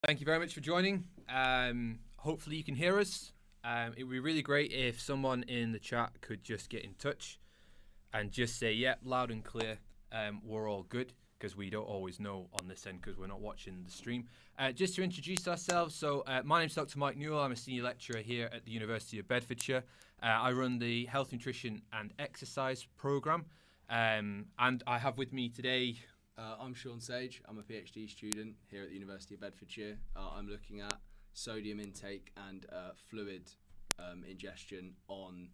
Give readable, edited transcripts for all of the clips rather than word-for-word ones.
Thank you very much for joining. Hopefully you can hear us. It would be really great if someone in the chat could just get in touch and just say, yep, loud and clear, we're all good, because we don't always know on this end because we're not watching the stream. Just to introduce ourselves, so my name's Dr. Mike Newell. I'm a senior lecturer here at the University of Bedfordshire. I run the Health, Nutrition and Exercise programme, and I have with me today... I'm Sean Sage. I'm a PhD student here at the University of Bedfordshire. I'm looking at sodium intake and fluid ingestion on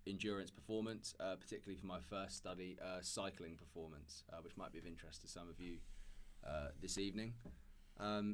endurance performance, particularly for my first study, cycling performance, which might be of interest to some of you this evening.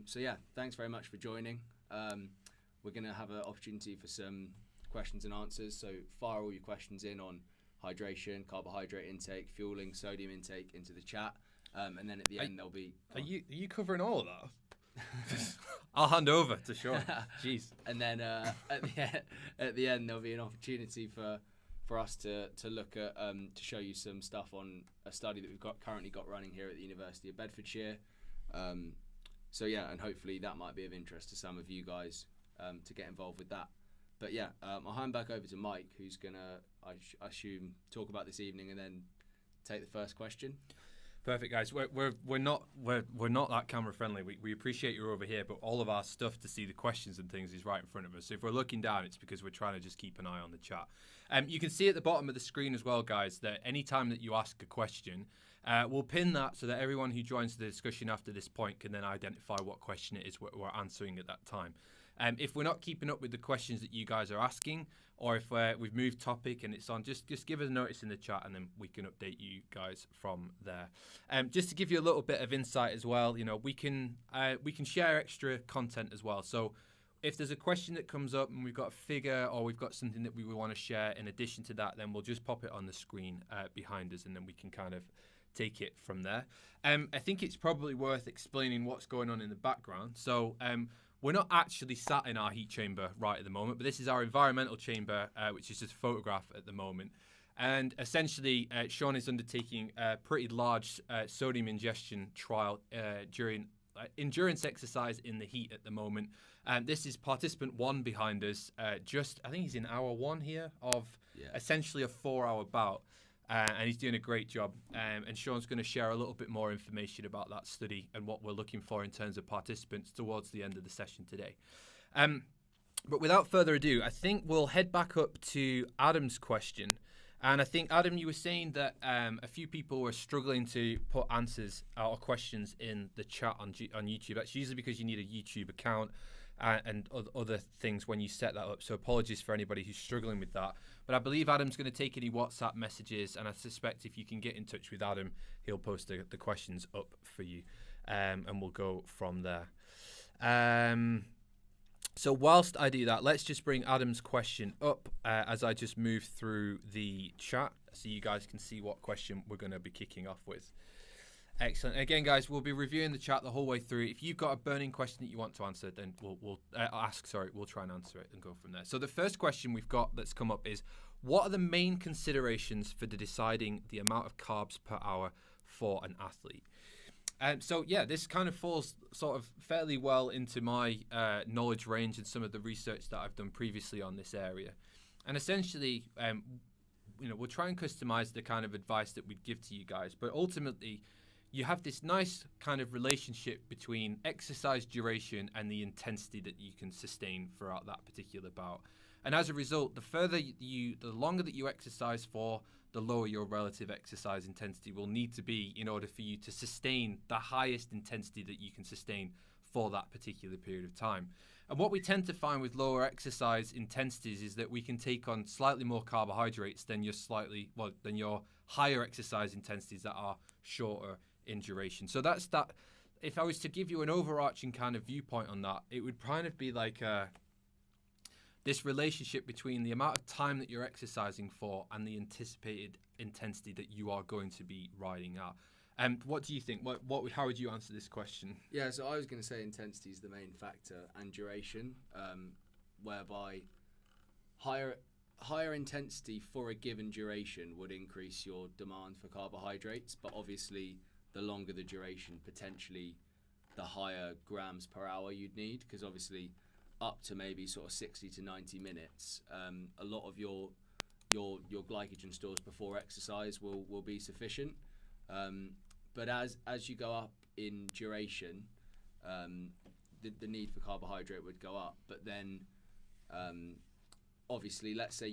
So yeah, thanks very much for joining. We're going to have an opportunity for some questions and answers, so fire all your questions in on hydration, carbohydrate intake, fueling, sodium intake into the chat. And then at the end there'll be... Are you covering all of that? I'll hand over to Sean. Jeez. And then at the end there'll be an opportunity for us to look at to show you some stuff on a study that we've currently got running here at the University of Bedfordshire. So yeah, and hopefully that might be of interest to some of you guys to get involved with that. But yeah, I'll hand back over to Mike, who's gonna, I assume, talk about this evening and then take the first question. Perfect, guys. We're not that camera friendly. We appreciate you're over here, but all of our stuff to see the questions and things is right in front of us. So if we're looking down, it's because we're trying to just keep an eye on the chat. You can see at the bottom of the screen as well, guys, that any time that you ask a question, we'll pin that so that everyone who joins the discussion after this point can then identify what question it is we're answering at that time. If we're not keeping up with the questions that you guys are asking, or if we've moved topic and it's on, just give us a notice in the chat and then we can update you guys from there. Just to give you a little bit of insight as well, you know, we can share extra content as well. So if there's a question that comes up and we've got a figure or we've got something that we want to share in addition to that, then we'll just pop it on the screen behind us and then we can kind of take it from there. I think it's probably worth explaining what's going on in the background. So we're not actually sat in our heat chamber right at the moment, but this is our environmental chamber, which is just a photograph at the moment. And essentially, Sean is undertaking a pretty large sodium ingestion trial during endurance exercise in the heat at the moment. This is participant 1 behind us. I think he's in hour 1 here of essentially a 4-hour bout. And he's doing a great job. And Sean's going to share a little bit more information about that study and what we're looking for in terms of participants towards the end of the session today. But without further ado, I think we'll head back up to Adam's question. And I think, Adam, you were saying that a few people were struggling to put answers or questions in the chat on YouTube. That's usually because you need a YouTube account and other things when you set that up. So apologies for anybody who's struggling with that. But I believe Adam's going to take any WhatsApp messages, and I suspect if you can get in touch with Adam, he'll post the questions up for you, and we'll go from there. So whilst I do that, let's just bring Adam's question up as I just move through the chat so you guys can see what question we're going to be kicking off with. Excellent. Again, guys, we'll be reviewing the chat the whole way through. If you've got a burning question that you want to answer, then we'll try and answer it and go from there. So the first question we've got that's come up is, what are the main considerations for deciding the amount of carbs per hour for an athlete? So yeah, this kind of falls sort of fairly well into my knowledge range and some of the research that I've done previously on this area. And essentially, we'll try and customize the kind of advice that we'd give to you guys, but ultimately, you have this nice kind of relationship between exercise duration and the intensity that you can sustain throughout that particular bout. And as a result, the longer that you exercise for, the lower your relative exercise intensity will need to be in order for you to sustain the highest intensity that you can sustain for that particular period of time. And what we tend to find with lower exercise intensities is that we can take on slightly more carbohydrates than your higher exercise intensities that are shorter in duration. So that's that. If I was to give you an overarching kind of viewpoint on that, it would kind of be like this relationship between the amount of time that you're exercising for and the anticipated intensity that you are going to be riding at. And what do you think? How would you answer this question? Yeah, so I was going to say intensity is the main factor and duration, whereby higher intensity for a given duration would increase your demand for carbohydrates, but obviously the longer the duration, potentially the higher grams per hour you'd need, because obviously up to maybe sort of 60 to 90 minutes, a lot of your glycogen stores before exercise will be sufficient. But as you go up in duration, the need for carbohydrate would go up. But then obviously, let's say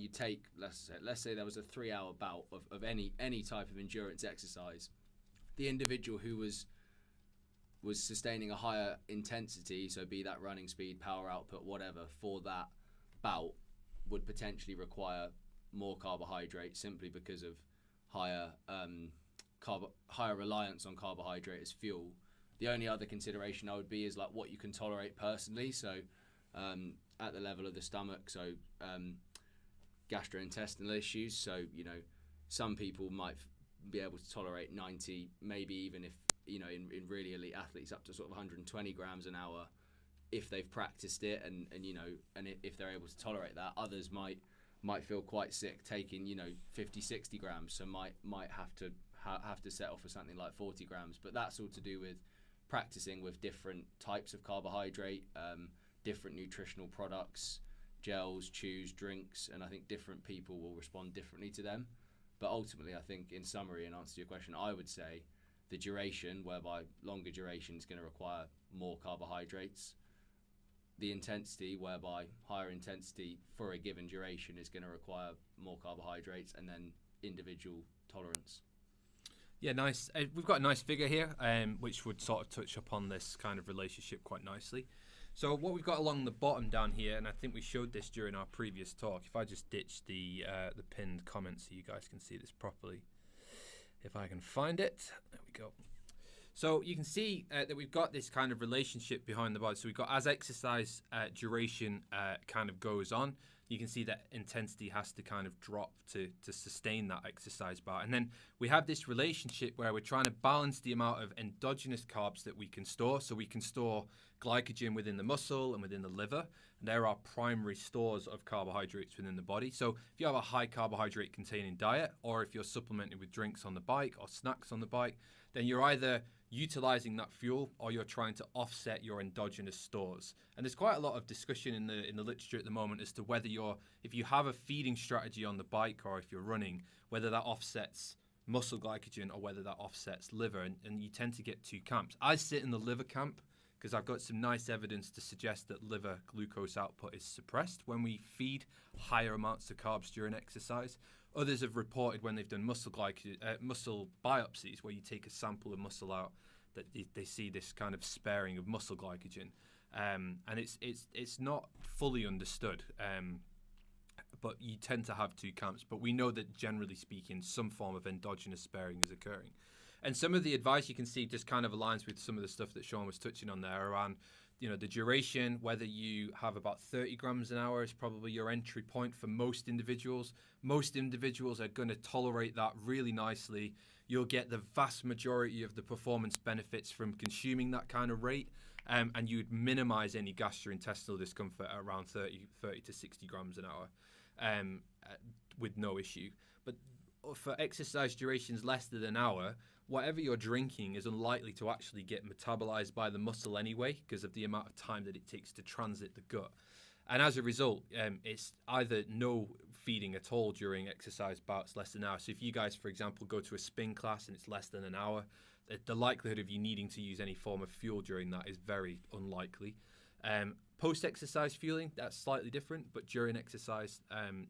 there was a 3-hour bout of any type of endurance exercise. The individual who was sustaining a higher intensity, so be that running speed, power output, whatever, for that bout, would potentially require more carbohydrate simply because of higher reliance on carbohydrate as fuel. The only other consideration I would be is like what you can tolerate personally. So at the level of the stomach, so gastrointestinal issues. So, you know, some people might be able to tolerate 90, maybe even if, you know, in really elite athletes up to sort of 120 grams an hour if they've practiced it and you know, and if they're able to tolerate that. Others might feel quite sick taking, you know, 50, 60 grams, so might have to settle for something like 40 grams. But that's all to do with practicing with different types of carbohydrate, different nutritional products, gels, chews, drinks, and I think different people will respond differently to them. But ultimately, I think in summary, in answer to your question, I would say the duration, whereby longer duration is going to require more carbohydrates. The intensity, whereby higher intensity for a given duration is going to require more carbohydrates, and then individual tolerance. Yeah, nice. We've got a nice figure here, which would sort of touch upon this kind of relationship quite nicely. So what we've got along the bottom down here, and I think we showed this during our previous talk. If I just ditch the pinned comment so you guys can see this properly, if I can find it, there we go. So you can see that we've got this kind of relationship behind the body. So we've got as exercise duration kind of goes on, you can see that intensity has to kind of drop to sustain that exercise bar. And then we have this relationship where we're trying to balance the amount of endogenous carbs that we can store. So we can store glycogen within the muscle and within the liver. And there are primary stores of carbohydrates within the body. So if you have a high carbohydrate containing diet, or if you're supplementing with drinks on the bike or snacks on the bike, then you're either utilizing that fuel or you're trying to offset your endogenous stores. And there's quite a lot of discussion in the literature at the moment as to whether if you have a feeding strategy on the bike or if you're running, whether that offsets muscle glycogen or whether that offsets liver. And you tend to get two camps. I sit in the liver camp because I've got some nice evidence to suggest that liver glucose output is suppressed when we feed higher amounts of carbs during exercise. Others have reported when they've done muscle biopsies, where you take a sample of muscle out, that they see this kind of sparing of muscle glycogen, and it's not fully understood. But you tend to have two camps. But we know that generally speaking, some form of endogenous sparing is occurring. And some of the advice you can see just kind of aligns with some of the stuff that Sean was touching on there around, you know, the duration. Whether you have about 30 grams an hour is probably your entry point for most individuals. Most individuals are going to tolerate that really nicely. You'll get the vast majority of the performance benefits from consuming that kind of rate, and you'd minimize any gastrointestinal discomfort at around 30 to 60 grams an hour with no issue. But for exercise durations less than an hour, whatever you're drinking is unlikely to actually get metabolized by the muscle anyway because of the amount of time that it takes to transit the gut. And as a result, it's either no feeding at all during exercise bouts less than an hour. So if you guys, for example, go to a spin class and it's less than an hour, the likelihood of you needing to use any form of fuel during that is very unlikely. Post-exercise fueling, that's slightly different, but during exercise,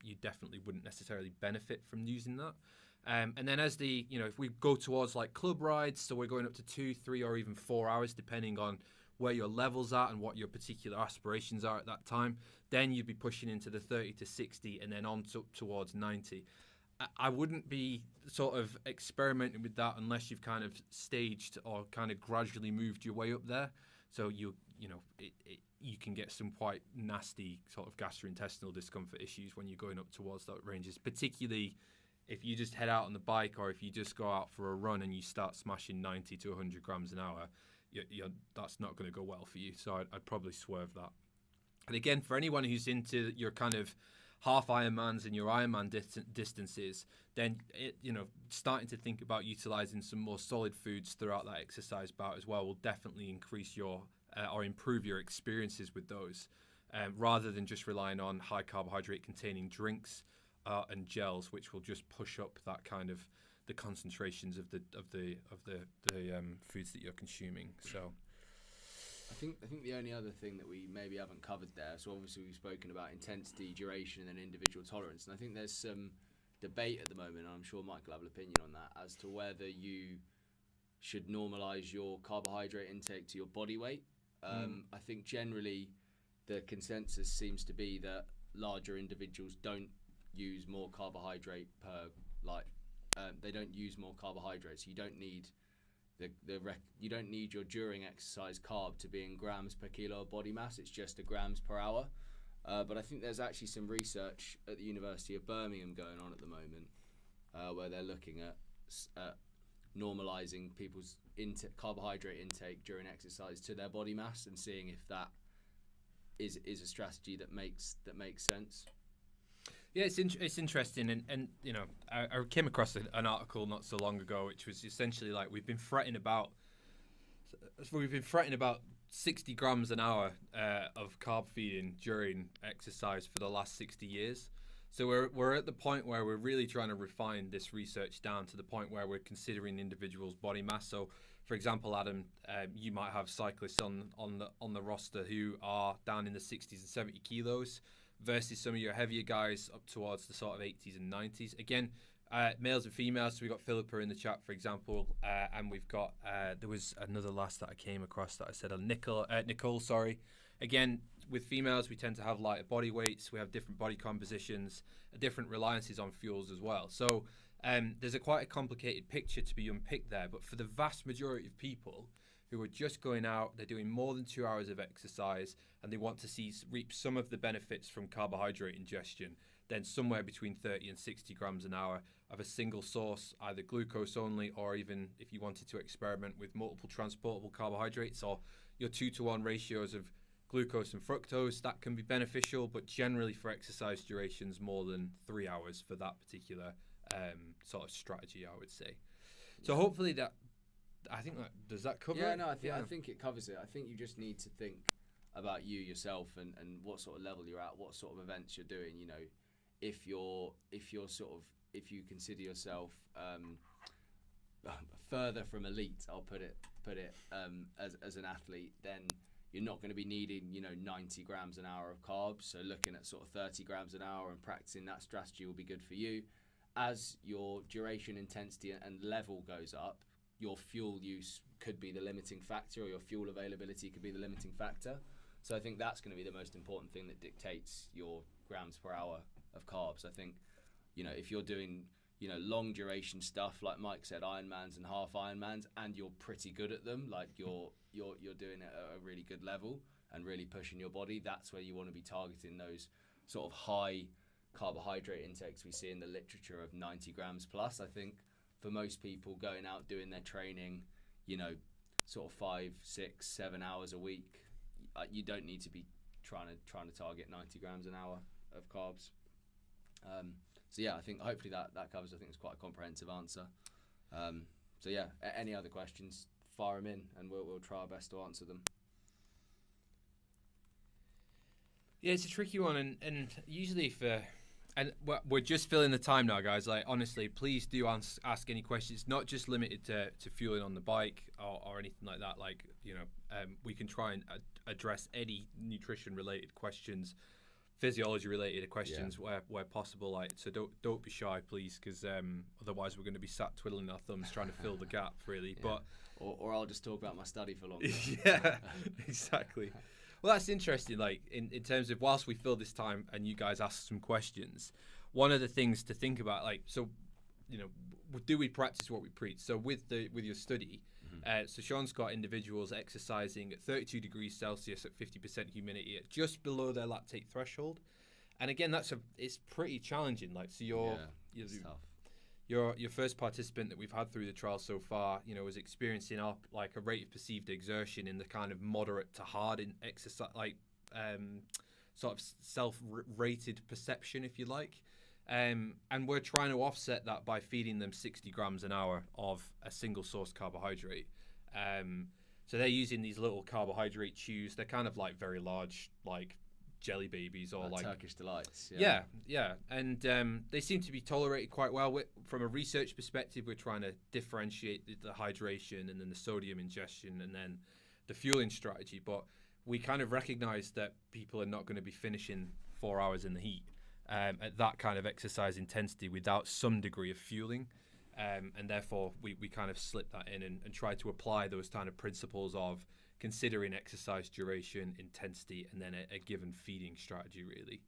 you definitely wouldn't necessarily benefit from using that. And then as if we go towards like club rides, so we're going up to 2, 3, or even 4 hours, depending on where your level's at and what your particular aspirations are at that time, then you'd be pushing into the 30 to 60 and then on towards 90. I wouldn't be sort of experimenting with that unless you've kind of staged or kind of gradually moved your way up there. So you can get some quite nasty sort of gastrointestinal discomfort issues when you're going up towards those ranges, particularly if you just head out on the bike or if you just go out for a run and you start smashing 90 to 100 grams an hour. That's not going to go well for you. So I'd probably swerve that. And again, for anyone who's into your kind of half Ironmans and your Ironman distances, then starting to think about utilizing some more solid foods throughout that exercise bout as well will definitely increase your or improve your experiences with those, rather than just relying on high carbohydrate containing drinks and gels, which will just push up that kind of the concentrations of the foods that you're consuming. So I think the only other thing that we maybe haven't covered there, so obviously we've spoken about intensity, duration, and then individual tolerance, and I think there's some debate at the moment, and I'm sure Mike will have an opinion on that, as to whether you should normalise your carbohydrate intake to your body weight. I think generally the consensus seems to be that larger individuals don't use more carbohydrate they don't use more carbohydrates. You don't need you don't need your during exercise carb to be in grams per kilo of body mass. It's just a grams per hour. But I think there's actually some research at the University of Birmingham going on at the moment where they're looking at normalising people's carbohydrate intake during exercise to their body mass and seeing if that is a strategy that makes sense. Yeah, it's interesting, and I came across an article not so long ago, which was essentially like we've been fretting about 60 grams an hour of carb feeding during exercise for the last 60 years. So we're at the point where we're really trying to refine this research down to the point where we're considering individuals' body mass. So, for example, Adam, you might have cyclists on the roster who are down in the 60s and 70 kilos. Versus some of your heavier guys up towards the sort of 80s and 90s. Again, males and females. So we've got Philippa in the chat, for example, and we've got there was another lass that I came across that I said Nicole. Sorry. Again, with females, we tend to have lighter body weights. We have different body compositions, different reliances on fuels as well. So there's quite a complicated picture to be unpicked there. But for the vast majority of people who are just going out, they're doing more than 2 hours of exercise, and they want to reap some of the benefits from carbohydrate ingestion, then somewhere between 30 and 60 grams an hour of a single source, either glucose only, or even if you wanted to experiment with multiple transportable carbohydrates or your 2-to-1 ratios of glucose and fructose, that can be beneficial, but generally for exercise durations more than 3 hours for that particular sort of strategy, I would say. So hopefully that, I think does that cover it? Yeah, no, I think it covers it. I think you just need to think about you yourself and what sort of level you're at, what sort of events you're doing. If you consider yourself further from elite, I'll put it as an athlete, then you're not going to be needing 90 grams an hour of carbs. So looking at sort of 30 grams an hour and practicing that strategy will be good for you. As your duration, intensity, and level goes up, your fuel use could be the limiting factor, or your fuel availability could be the limiting factor. So I think that's going to be the most important thing that dictates your grams per hour of carbs. I think, if you're doing, long duration stuff, like Mike said, Ironmans and half Ironmans, and you're pretty good at them, like you're doing it at a really good level and really pushing your body, that's where you want to be targeting those sort of high carbohydrate intakes we see in the literature of 90 grams plus. I think for most people going out doing their training, sort of 5, 6, 7 hours a week, you don't need to be trying to target 90 grams an hour of carbs. So yeah, I think hopefully that covers. I think it's quite a comprehensive answer. So yeah, any other questions, fire them in, and we'll try our best to answer them. Yeah, it's a tricky one, and usually and we're just filling the time now, guys. Like, honestly, please do ask any questions. Not just limited to fueling on the bike or anything like that. Like, we can try and address any nutrition-related questions, physiology-related questions where possible. Like, so don't be shy, please, because otherwise we're going to be sat twiddling our thumbs trying to fill the gap, really. Yeah. But or I'll just talk about my study for longer. Yeah, exactly. Well, that's interesting. Like in terms of whilst we fill this time and you guys ask some questions, one of the things to think about, like, so, do we practice what we preach? So with your study, so Sean's got individuals exercising at 32 degrees Celsius at 50% humidity, at just below their lactate threshold, and again, it's pretty challenging. Like, so it's tough. Your first participant that we've had through the trial so far, was experiencing a rate of perceived exertion in the kind of moderate to hard in exercise, like sort of self-rated perception, if you like. And we're trying to offset that by feeding them 60 grams an hour of a single source carbohydrate. So they're using these little carbohydrate chews. They're kind of like very large, like jelly babies or like Turkish delights. Yeah. And they seem to be tolerated quite well. From a research perspective, we're trying to differentiate the hydration and then the sodium ingestion and then the fueling strategy. But we kind of recognize that people are not going to be finishing 4 hours in the heat at that kind of exercise intensity without some degree of fueling. And therefore, we kind of slip that in and try to apply those kind of principles of considering exercise duration, intensity, and then a given feeding strategy, really.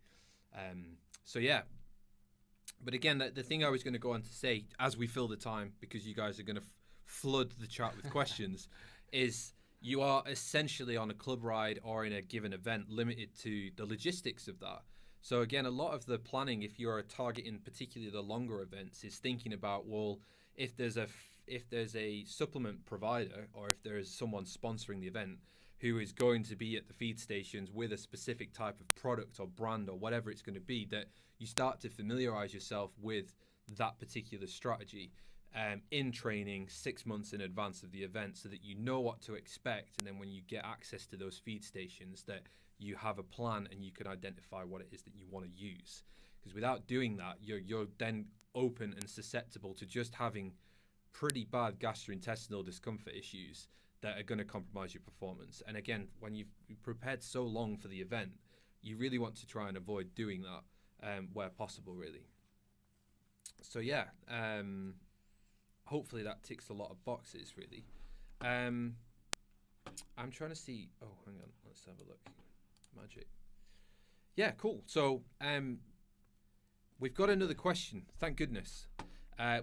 So, yeah. But again, the thing I was going to go on to say, as we fill the time, because you guys are going to flood the chat with questions, is you are essentially on a club ride or in a given event limited to the logistics of that. So again, a lot of the planning, if you're targeting particularly the longer events, is thinking about, well, if there's a supplement provider or if there is someone sponsoring the event who is going to be at the feed stations with a specific type of product or brand or whatever it's going to be, that you start to familiarize yourself with that particular strategy in training 6 months in advance of the event so that you know what to expect. And then when you get access to those feed stations, that you have a plan and you can identify what it is that you want to use. Because without doing that, you're then open and susceptible to just having pretty bad gastrointestinal discomfort issues that are going to compromise your performance. And again, when you've prepared so long for the event, you really want to try and avoid doing that where possible, really. So yeah, hopefully that ticks a lot of boxes, really. I'm trying to see. Oh, hang on. Let's have a look. Magic. Yeah, cool. So we've got another question. Thank goodness.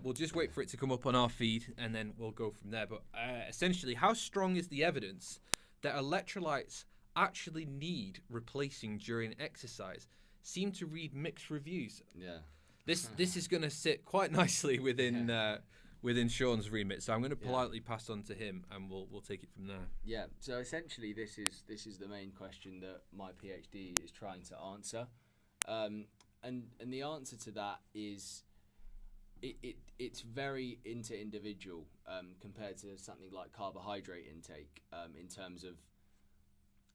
We'll just wait for it to come up on our feed and then we'll go from there. But essentially, how strong is the evidence that electrolytes actually need replacing during exercise? Seem to read mixed reviews. Yeah. This is going to sit quite nicely within Sean's remit, so I'm going to politely pass on to him, and we'll take it from there. Yeah. So essentially, this is the main question that my PhD is trying to answer, and the answer to that is it's very inter-individual compared to something like carbohydrate intake in terms of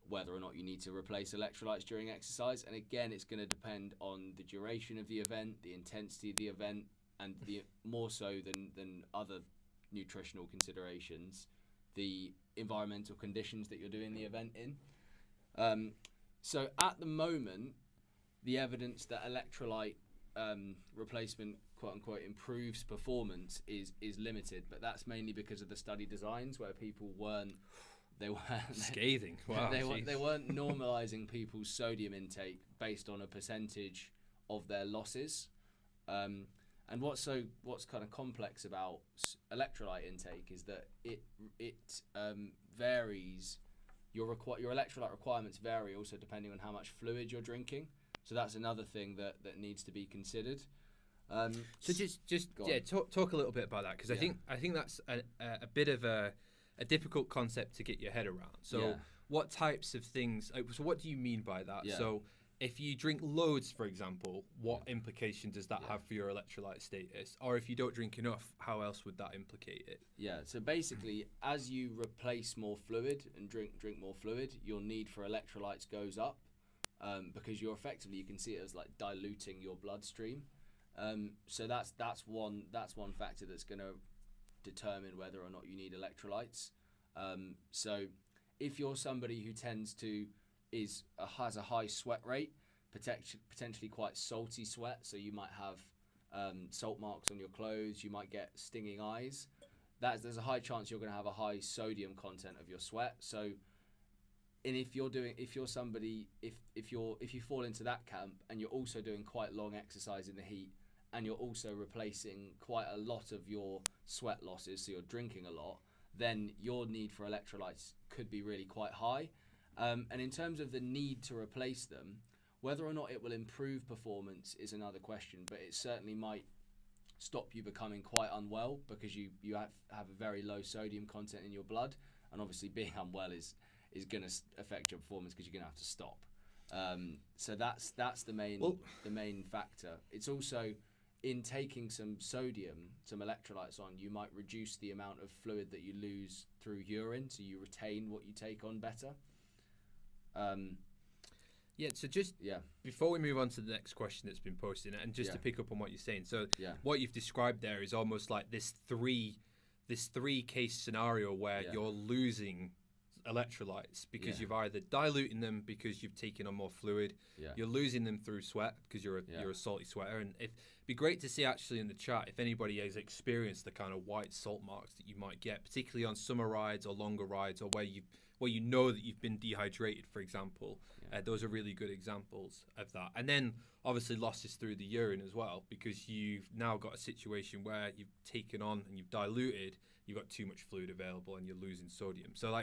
whether or not you need to replace electrolytes during exercise. And again, it's going to depend on the duration of the event, the intensity of the event, and more so than other nutritional considerations, the environmental conditions that you're doing the event in. So at the moment, the evidence that electrolyte replacement, quote unquote, improves performance is limited, but that's mainly because of the study designs where people weren't scathing. Wow, they weren't normalizing people's sodium intake based on a percentage of their losses. And what's kind of complex about electrolyte intake is that it varies. Your electrolyte requirements vary also depending on how much fluid you're drinking. So that's another thing that needs to be considered. So talk a little bit about that, because I think that's a bit of a difficult concept to get your head around. So what types of things? So what do you mean by that? Yeah. So if you drink loads, for example, what implication does that have for your electrolyte status? Or if you don't drink enough, how else would that implicate it? Yeah. So basically, as you replace more fluid and drink more fluid, your need for electrolytes goes up because you can see it as like diluting your bloodstream. So that's one factor that's going to determine whether or not you need electrolytes. So if you're somebody who has a high sweat rate, potentially quite salty sweat, so you might have salt marks on your clothes, you might get stinging eyes, there's a high chance you're going to have a high sodium content of your sweat. So and if you fall into that camp and you're also doing quite long exercise in the heat, and you're also replacing quite a lot of your sweat losses, so you're drinking a lot, then your need for electrolytes could be really quite high. And in terms of the need to replace them, whether or not it will improve performance is another question, but it certainly might stop you becoming quite unwell because you have a very low sodium content in your blood, and obviously being unwell is going to affect your performance because you're going to have to stop. So that's the main factor. It's also in taking some sodium, some electrolytes on, you might reduce the amount of fluid that you lose through urine, so you retain what you take on better. Before we move on to the next question that's been posted, and just to pick up on what you're saying, so what you've described there is almost like this three case scenario where you're losing electrolytes because you've either diluting them because you've taken on more fluid, you're losing them through sweat because you're a salty sweater, and it'd be great to see actually in the chat if anybody has experienced the kind of white salt marks that you might get, particularly on summer rides or longer rides, or where you know that you've been dehydrated, for example. Those are really good examples of that. And then obviously losses through the urine as well, because you've now got a situation where you've taken on and you've diluted, you've got too much fluid available and you're losing sodium. So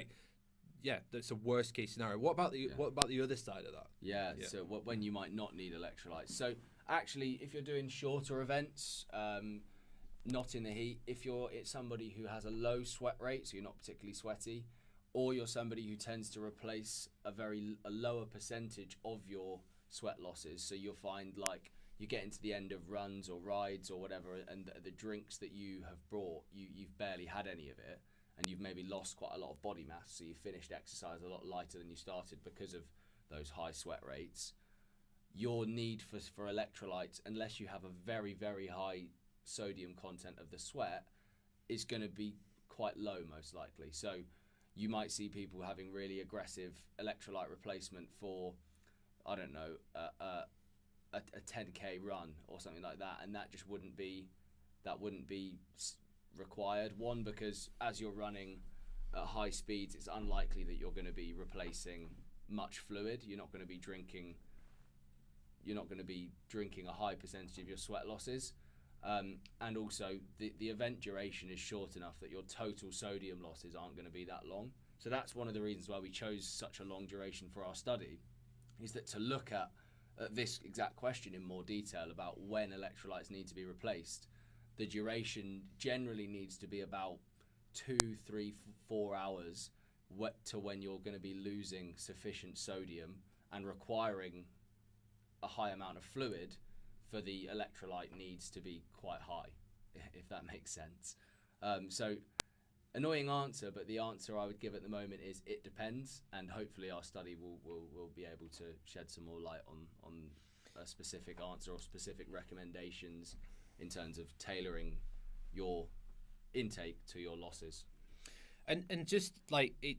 that's a worst case scenario. What about the other side of that? So when you might not need electrolytes. So actually, if you're doing shorter events, not in the heat, it's somebody who has a low sweat rate, so you're not particularly sweaty, or you're somebody who tends to replace a lower percentage of your sweat losses. So you'll find like you get into the end of runs or rides or whatever, and the drinks that you have brought, you've barely had any of it, and you've maybe lost quite a lot of body mass, so you finished exercise a lot lighter than you started because of those high sweat rates. Your need for electrolytes, unless you have a very, very high sodium content of the sweat, is going to be quite low most likely. So you might see people having really aggressive electrolyte replacement for, I don't know, a 10k run or something like that, and that just wouldn't be required. One, because as you're running at high speeds, it's unlikely that you're going to be replacing much fluid. You're not going to be drinking a high percentage of your sweat losses, and also the event duration is short enough that your total sodium losses aren't going to be that long. So that's one of the reasons why we chose such a long duration for our study, is that to look at this exact question in more detail about when electrolytes need to be replaced, the duration generally needs to be about 2, 3, 4 hours to when you're going to be losing sufficient sodium and requiring a high amount of fluid for the electrolyte needs to be quite high, if that makes sense. So annoying answer, but the answer I would give at the moment is it depends, and hopefully our study will be able to shed some more light on a specific answer or specific recommendations in terms of tailoring your intake to your losses. And just like it,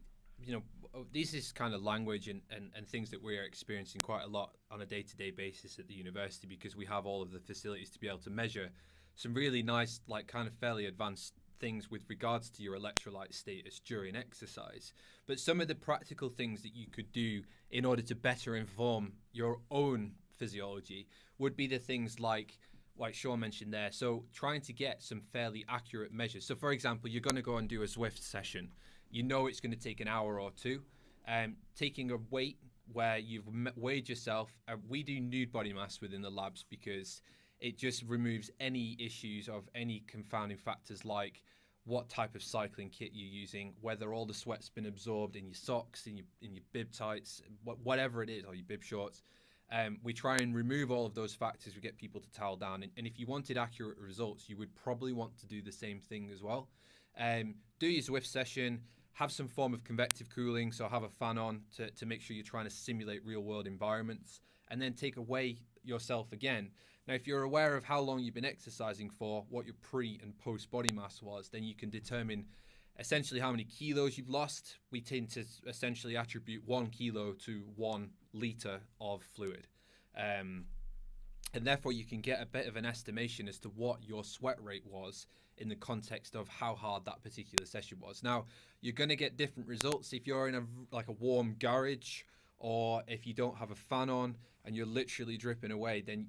this is kind of language and things that we're experiencing quite a lot on a day-to-day basis at the university, because we have all of the facilities to be able to measure some really nice, like kind of fairly advanced things with regards to your electrolyte status during exercise. But some of the practical things that you could do in order to better inform your own physiology would be the things like Sean mentioned there. So trying to get some fairly accurate measures. So for example, you're going to go and do a Zwift session. You know it's going to take an hour or two. Taking a weight where you've weighed yourself. We do nude body mass within the labs because it just removes any issues of any confounding factors like what type of cycling kit you're using, whether all the sweat's been absorbed in your socks, in your bib tights, whatever it is, or your bib shorts. We try and remove all of those factors. We get people to towel down. And if you wanted accurate results, you would probably want to do the same thing as well. Do your Zwift session, have some form of convective cooling, so have a fan on to make sure you're trying to simulate real-world environments, and then take away yourself again. Now, if you're aware of how long you've been exercising for, what your pre and post body mass was, then you can determine essentially how many kilos you've lost. We tend to essentially attribute 1 kilo to 1 litre of fluid. And therefore you can get a bit of an estimation as to what your sweat rate was in the context of how hard that particular session was. Now, you're going to get different results if you're in a warm garage, or if you don't have a fan on and you're literally dripping away, then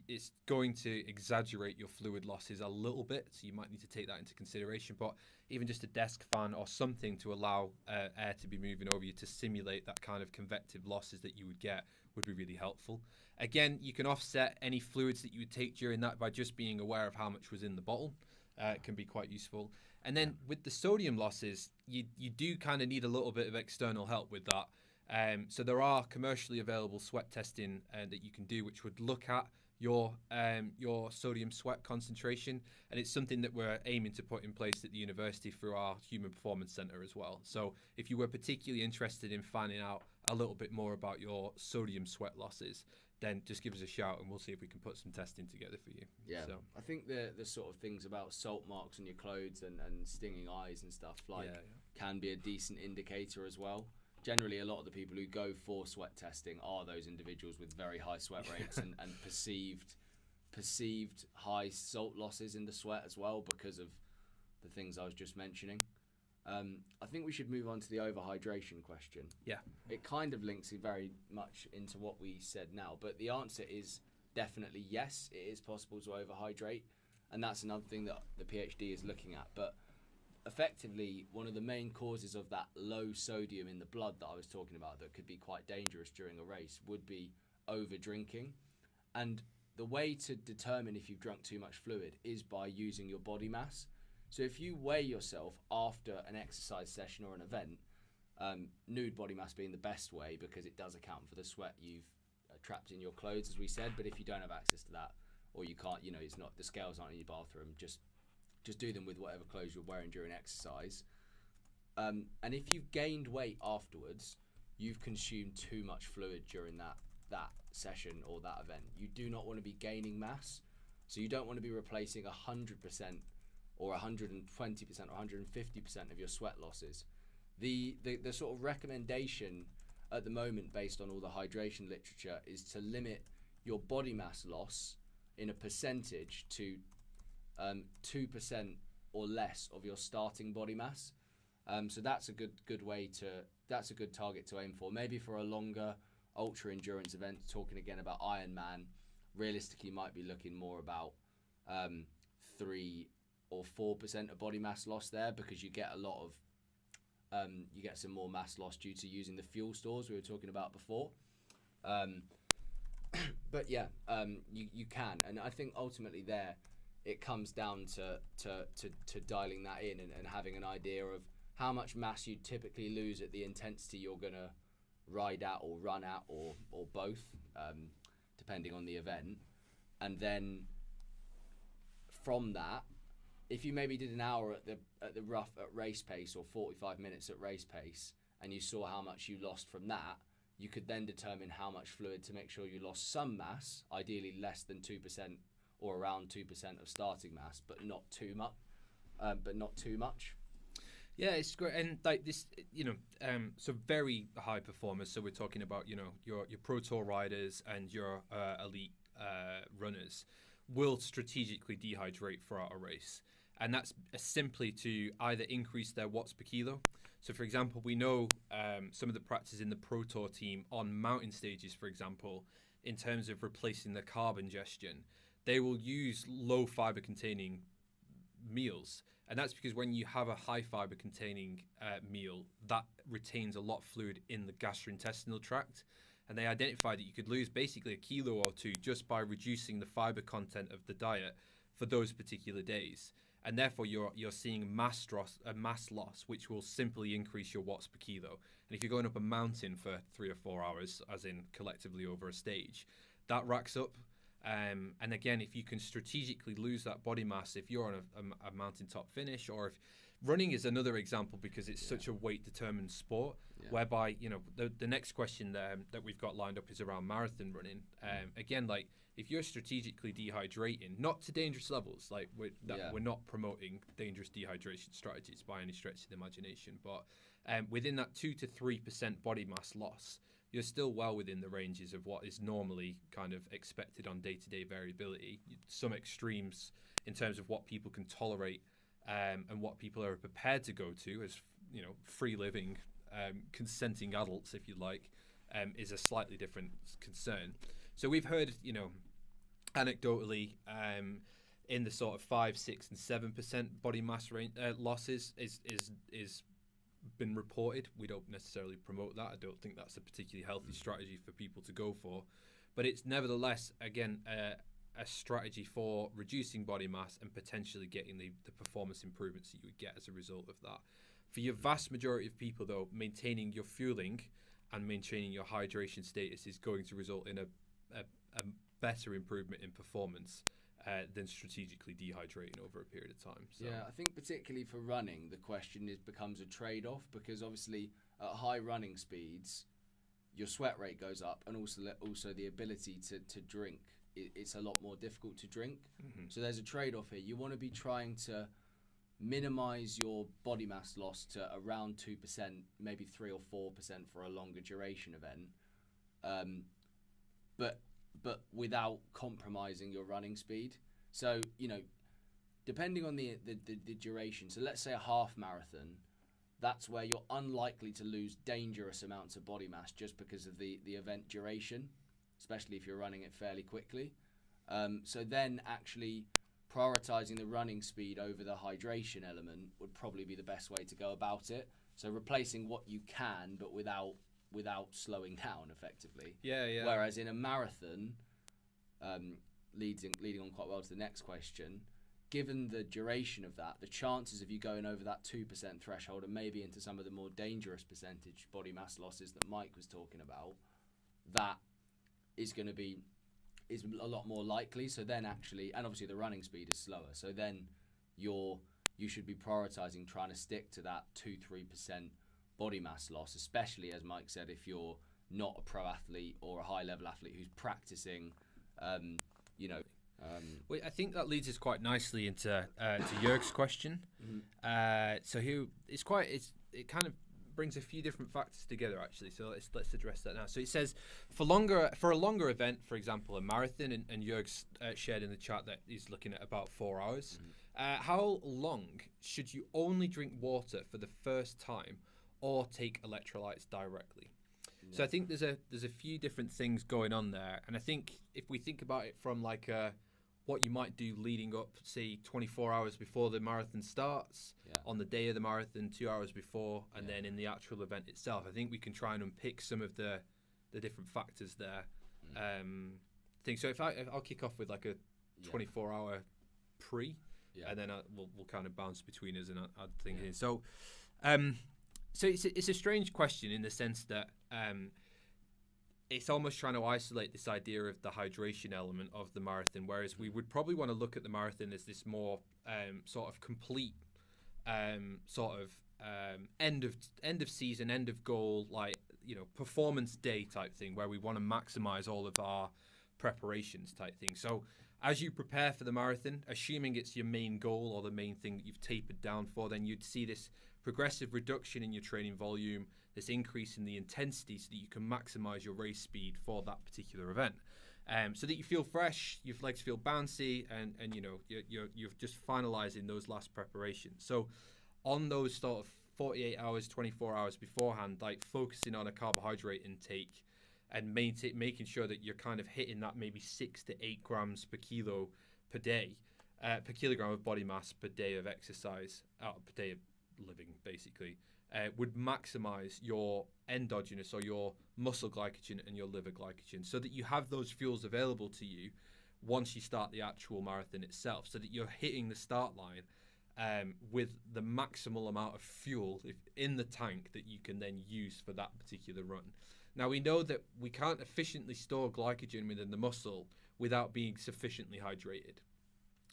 it's going to exaggerate your fluid losses a little bit. So you might need to take that into consideration. But even just a desk fan or something to allow air to be moving over you to simulate that kind of convective losses that you would get would be really helpful. Again, you can offset any fluids that you would take during that by just being aware of how much was in the bottle. It can be quite useful. And then with the sodium losses, you do kind of need a little bit of external help with that. So there are commercially available sweat testing that you can do, which would look at your sodium sweat concentration, and it's something that we're aiming to put in place at the university through our Human Performance Centre as well. So if you were particularly interested in finding out a little bit more about your sodium sweat losses, then just give us a shout and we'll see if we can put some testing together for you. Yeah, so I think the sort of things about salt marks on your clothes and stinging eyes and stuff can be a decent indicator as well. Generally, a lot of the people who go for sweat testing are those individuals with very high sweat rates and perceived high salt losses in the sweat as well because of the things I was just mentioning. I think we should move on to the overhydration question. Yeah. It kind of links very much into what we said now, but the answer is definitely yes, it is possible to overhydrate, and that's another thing that the PhD is looking at. But effectively, one of the main causes of that low sodium in the blood that I was talking about that could be quite dangerous during a race would be over drinking. And the way to determine if you've drunk too much fluid is by using your body mass. So if you weigh yourself after an exercise session or an event, nude body mass being the best way because it does account for the sweat you've trapped in your clothes, as we said. But if you don't have access to that, or you can't, it's not, the scales aren't in your bathroom, just do them with whatever clothes you're wearing during exercise. And if you've gained weight afterwards, you've consumed too much fluid during that session or that event. You do not want to be gaining mass, so you don't want to be replacing 100% or 120% or 150% of your sweat losses. The sort of recommendation at the moment, based on all the hydration literature, is to limit your body mass loss in a percentage to 2% or less of your starting body mass. So that's a good way that's a good target to aim for. Maybe for a longer ultra endurance event, talking again about Ironman, realistically might be looking more about 3 or 4% of body mass loss there, because you get a lot of you get some more mass loss due to using the fuel stores we were talking about before. But yeah, you can, and I think ultimately there it comes down to dialing that in and having an idea of how much mass you typically lose at the intensity you're gonna ride at or run at or both, depending on the event. And then from that, if you maybe did an hour at race pace, or 45 minutes at race pace, and you saw how much you lost from that, you could then determine how much fluid to make sure you lost some mass, ideally less than 2% or around 2% of starting mass, but not too much. Yeah, it's great, and like this, so very high performers. So we're talking about, your Pro Tour riders and your elite runners will strategically dehydrate throughout a race, and that's simply to either increase their watts per kilo. So, for example, we know some of the practice in the Pro Tour team on mountain stages, for example, in terms of replacing the carb ingestion, they will use low fiber containing meals. And that's because when you have a high fiber containing meal, that retains a lot of fluid in the gastrointestinal tract. And they identified that you could lose basically a kilo or two just by reducing the fiber content of the diet for those particular days. And therefore you're seeing mass loss, which will simply increase your watts per kilo. And if you're going up a mountain for 3 or 4 hours, as in collectively over a stage, that racks up. And again, if you can strategically lose that body mass, if you're on a mountaintop finish, or if running is another example, because it's such a weight determined sport, whereby, the next question that we've got lined up is around marathon running. Again, like if you're strategically dehydrating, not to dangerous levels, like we're not promoting dangerous dehydration strategies by any stretch of the imagination, but within that 2 to 3% body mass loss, you're still well within the ranges of what is normally kind of expected on day-to-day variability. Some extremes in terms of what people can tolerate and what people are prepared to go to as, free living, consenting adults, if you like, is a slightly different concern. So we've heard, anecdotally, in the sort of 5, 6, and 7% body mass losses is been reported. We don't necessarily promote that. I don't think that's a particularly healthy strategy for people to go for, but it's nevertheless, again, a strategy for reducing body mass and potentially getting the performance improvements that you would get as a result of that. For your vast majority of people, though, maintaining your fueling and maintaining your hydration status is going to result in a better improvement in performance than strategically dehydrating over a period of time. So. Yeah, I think particularly for running, the question becomes a trade-off, because obviously at high running speeds, your sweat rate goes up, and also the ability to drink. It's a lot more difficult to drink. Mm-hmm. So there's a trade-off here. You want to be trying to minimize your body mass loss to around 2%, maybe 3 or 4% for a longer duration event, but without compromising your running speed. So, depending on the duration, so let's say a half marathon, that's where you're unlikely to lose dangerous amounts of body mass just because of the event duration, especially if you're running it fairly quickly. So then actually prioritizing the running speed over the hydration element would probably be the best way to go about it. So replacing what you can, but without slowing down effectively. Yeah. Whereas in a marathon, leading on quite well to the next question, given the duration of that, the chances of you going over that 2% threshold and maybe into some of the more dangerous percentage body mass losses that Mike was talking about, that is a lot more likely. So then actually, and obviously the running speed is slower, so then you should be prioritizing trying to stick to that 2-3% body mass loss, especially, as Mike said, if you're not a pro athlete or a high level athlete who's practicing, Well, I think that leads us quite nicely into to Jörg's question. Mm-hmm. So here it kind of brings a few different factors together, actually. So let's address that now. So it says for a longer event, for example, a marathon, and Jörg's shared in the chat that he's looking at about 4 hours. Mm-hmm. How long should you only drink water for the first time, or take electrolytes directly? Yeah. So I think there's a few different things going on there, and I think if we think about it from like what you might do leading up, say 24 hours before the marathon starts, on the day of the marathon, 2 hours before, and then in the actual event itself, I think we can try and unpick some of the different factors there. So if I'll kick off with like a 24-hour pre, and then we'll kind of bounce between us and add things in. So it's a strange question in the sense that it's almost trying to isolate this idea of the hydration element of the marathon, whereas we would probably want to look at the marathon as this more sort of complete end of season, end of goal, performance day type thing, where we want to maximize all of our preparations type thing. So as you prepare for the marathon, assuming it's your main goal or the main thing that you've tapered down for, then you'd see this progressive reduction in your training volume, this increase in the intensity, so that you can maximize your race speed for that particular event, so that you feel fresh, your legs feel bouncy, and you're just finalizing those last preparations. So on those sort of 48 hours, 24 hours beforehand, like focusing on a carbohydrate intake and making sure that you're kind of hitting that maybe 6 to 8 grams per kilo per day, per kilogram of body mass per day of exercise, per day of living, basically, would maximize your endogenous or your muscle glycogen and your liver glycogen, so that you have those fuels available to you once you start the actual marathon itself, so that you're hitting the start line with the maximal amount of fuel in the tank that you can then use for that particular run. Now, we know that we can't efficiently store glycogen within the muscle without being sufficiently hydrated.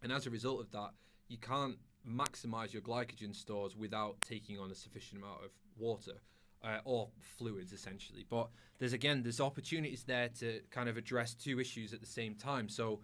And as a result of that, you can't maximize your glycogen stores without taking on a sufficient amount of water or fluids, essentially. But there's opportunities there to kind of address two issues at the same time. So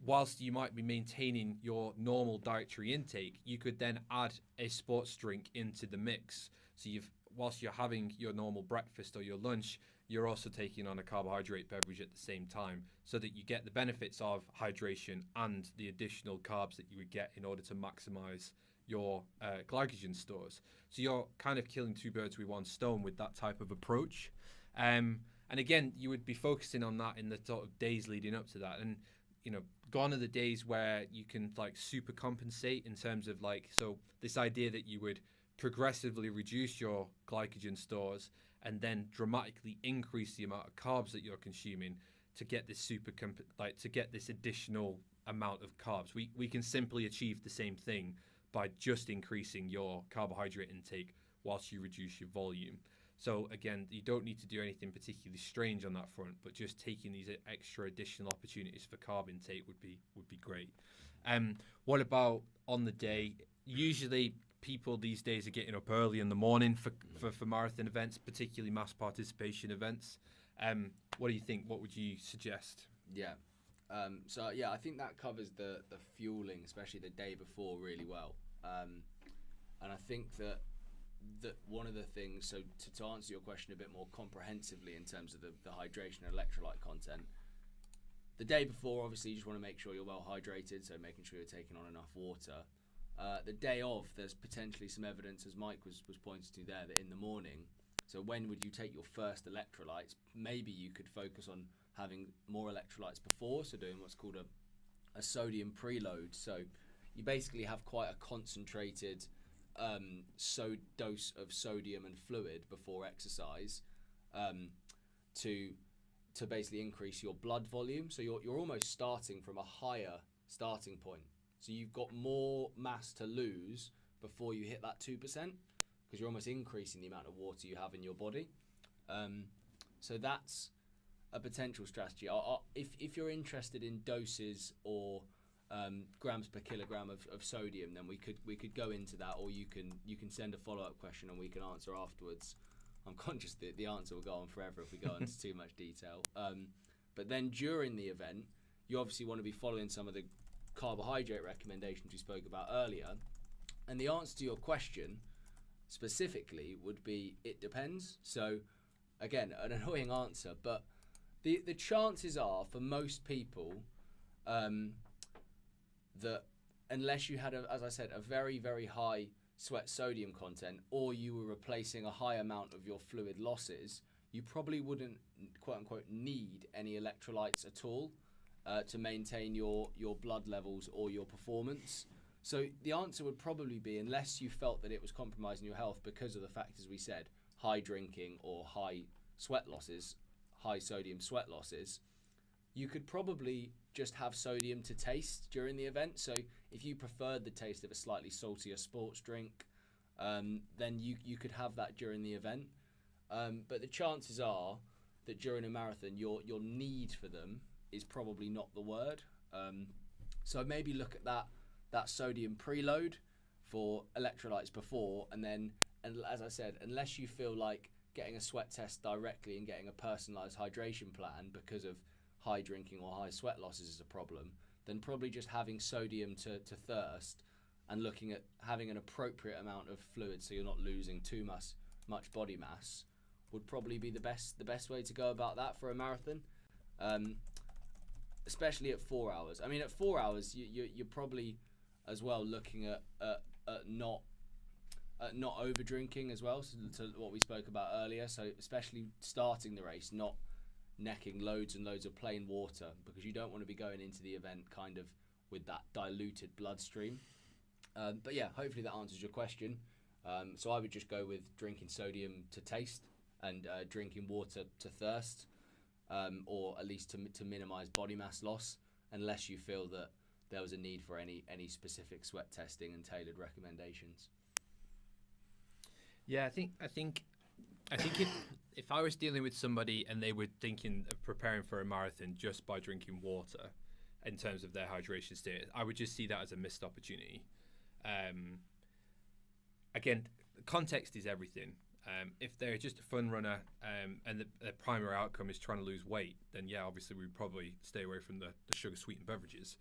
whilst you might be maintaining your normal dietary intake, you could then add a sports drink into the mix. So whilst you're having your normal breakfast or your lunch, you're also taking on a carbohydrate beverage at the same time, so that you get the benefits of hydration and the additional carbs that you would get in order to maximize your glycogen stores. So you're kind of killing two birds with one stone with that type of approach. And again, you would be focusing on that in the sort of days leading up to that. And, gone are the days where you can like super compensate in terms of so this idea that you would progressively reduce your glycogen stores and then dramatically increase the amount of carbs that you're consuming to get this to get this additional amount of carbs. We can simply achieve the same thing by just increasing your carbohydrate intake whilst you reduce your volume. So again, you don't need to do anything particularly strange on that front, but just taking these extra additional opportunities for carb intake would be great. What about on the day? Usually people these days are getting up early in the morning for marathon events, particularly mass participation events. What do you think? What would you suggest? Yeah. So I think that covers the fueling, especially the day before, really well. And I think that one of the things, so to answer your question a bit more comprehensively in terms of the hydration and electrolyte content, the day before, obviously, you just want to make sure you're well hydrated, so making sure you're taking on enough water. The day of, there's potentially some evidence, as Mike was pointing to there, that in the morning, so when would you take your first electrolytes? Maybe you could focus on having more electrolytes before, so doing what's called a sodium preload. So you basically have quite a concentrated dose of sodium and fluid before exercise to basically increase your blood volume. So you're almost starting from a higher starting point. So you've got more mass to lose before you hit that 2%, because you're almost increasing the amount of water you have in your body. So that's a potential strategy. If you're interested in doses or grams per kilogram of sodium, then we could go into that, or you can send a follow-up question and we can answer afterwards. I'm conscious that the answer will go on forever if we go into too much detail. But then during the event, you obviously want to be following some of the carbohydrate recommendations we spoke about earlier. And the answer to your question specifically would be, it depends. So again, an annoying answer, but the chances are for most people that unless you had, as I said, a very, very high sweat sodium content, or you were replacing a high amount of your fluid losses, you probably wouldn't, quote unquote, need any electrolytes at all to maintain your blood levels or your performance. So the answer would probably be, unless you felt that it was compromising your health because of the factors we said, high drinking or high sweat losses, high sodium sweat losses, you could probably just have sodium to taste during the event. So if you preferred the taste of a slightly saltier sports drink, then you could have that during the event. But the chances are that during a marathon, your need for them is probably not the word. So maybe look at that sodium preload for electrolytes before, and as I said, unless you feel like getting a sweat test directly and getting a personalised hydration plan because of high drinking or high sweat losses is a problem, then probably just having sodium to thirst and looking at having an appropriate amount of fluid so you're not losing too much body mass would probably be the best way to go about that for a marathon, especially at 4 hours. I mean, at 4 hours, you're probably as well looking at not over drinking as well, so to what we spoke about earlier. So especially starting the race, not necking loads and loads of plain water, because you don't want to be going into the event kind of with that diluted bloodstream. But yeah, hopefully that answers your question. So I would just go with drinking sodium to taste and drinking water to thirst, or at least to minimize body mass loss, unless you feel that there was a need for any specific sweat testing and tailored recommendations. Yeah, I think if I was dealing with somebody and they were thinking of preparing for a marathon just by drinking water in terms of their hydration state, I would just see that as a missed opportunity. Again, context is everything. If they're just a fun runner and the primary outcome is trying to lose weight, then yeah, obviously we'd probably stay away from the sugar-sweetened beverages.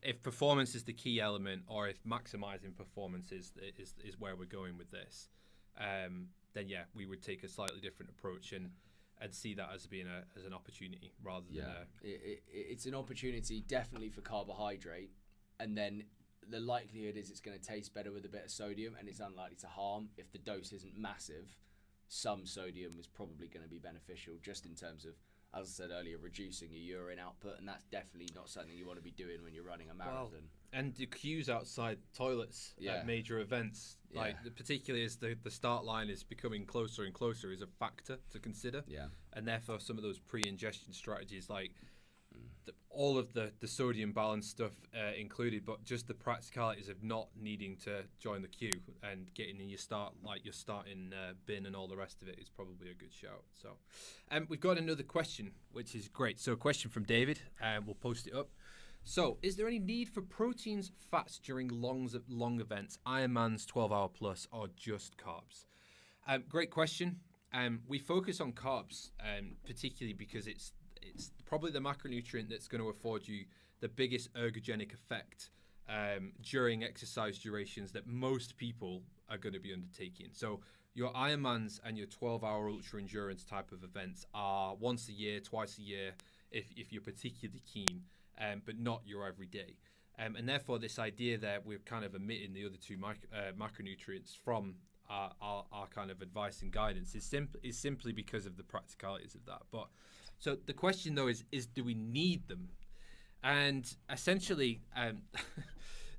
If performance is the key element, or if maximising performance is where we're going with this, then yeah, we would take a slightly different approach and see that as being as an opportunity rather than it's an opportunity definitely for carbohydrate, and then the likelihood is it's going to taste better with a bit of sodium, and it's unlikely to harm. If the dose isn't massive, some sodium is probably going to be beneficial, just in terms of, as I said earlier, reducing your urine output, and that's definitely not something you want to be doing when you're running a marathon. And the queues outside toilets at major events, particularly as the start line is becoming closer and closer, is a factor to consider. Yeah. And therefore, some of those pre-ingestion strategies, like all of the sodium balance stuff included, but just the practicalities of not needing to join the queue and getting in your starting bin and all the rest of it is probably a good shout. So we've got another question, which is great. So a question from David, and we'll post it up. So, is there any need for proteins, fats during long events, Ironmans, 12-hour plus, or just carbs? Great question. We focus on carbs, particularly because it's probably the macronutrient that's going to afford you the biggest ergogenic effect during exercise durations that most people are going to be undertaking. So your Ironmans and your 12-hour ultra endurance type of events are once a year, twice a year, if you're particularly keen. But not your everyday. And therefore, this idea that we're kind of omitting the other two macronutrients from our kind of advice and guidance is simply because of the practicalities of that. But so the question, though, is do we need them? And essentially,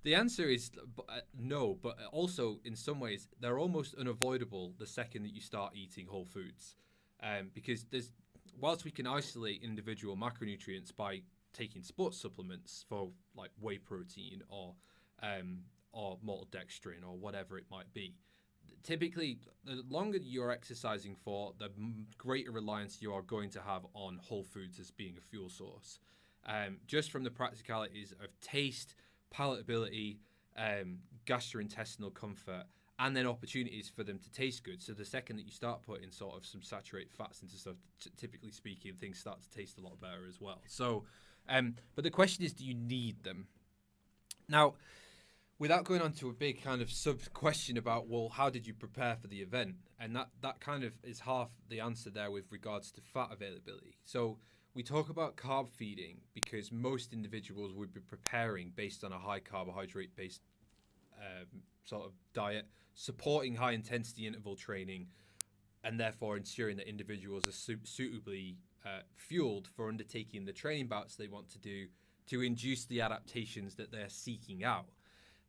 the answer is no, but also in some ways, they're almost unavoidable the second that you start eating whole foods. Because whilst we can isolate individual macronutrients by taking sports supplements for like whey protein or maltodextrin or whatever it might be, typically the longer you're exercising for, the greater reliance you are going to have on whole foods as being a fuel source. Just from the practicalities of taste, palatability, gastrointestinal comfort, and then opportunities for them to taste good. So the second that you start putting sort of some saturated fats into stuff, typically speaking, things start to taste a lot better as well. So, but the question is, do you need them? Now, without going on to a big kind of sub-question about, well, how did you prepare for the event? And that kind of is half the answer there with regards to fat availability. So we talk about carb feeding because most individuals would be preparing based on a high carbohydrate-based sort of diet, supporting high-intensity interval training, and therefore ensuring that individuals are suitably fueled for undertaking the training bouts they want to do to induce the adaptations that they're seeking out.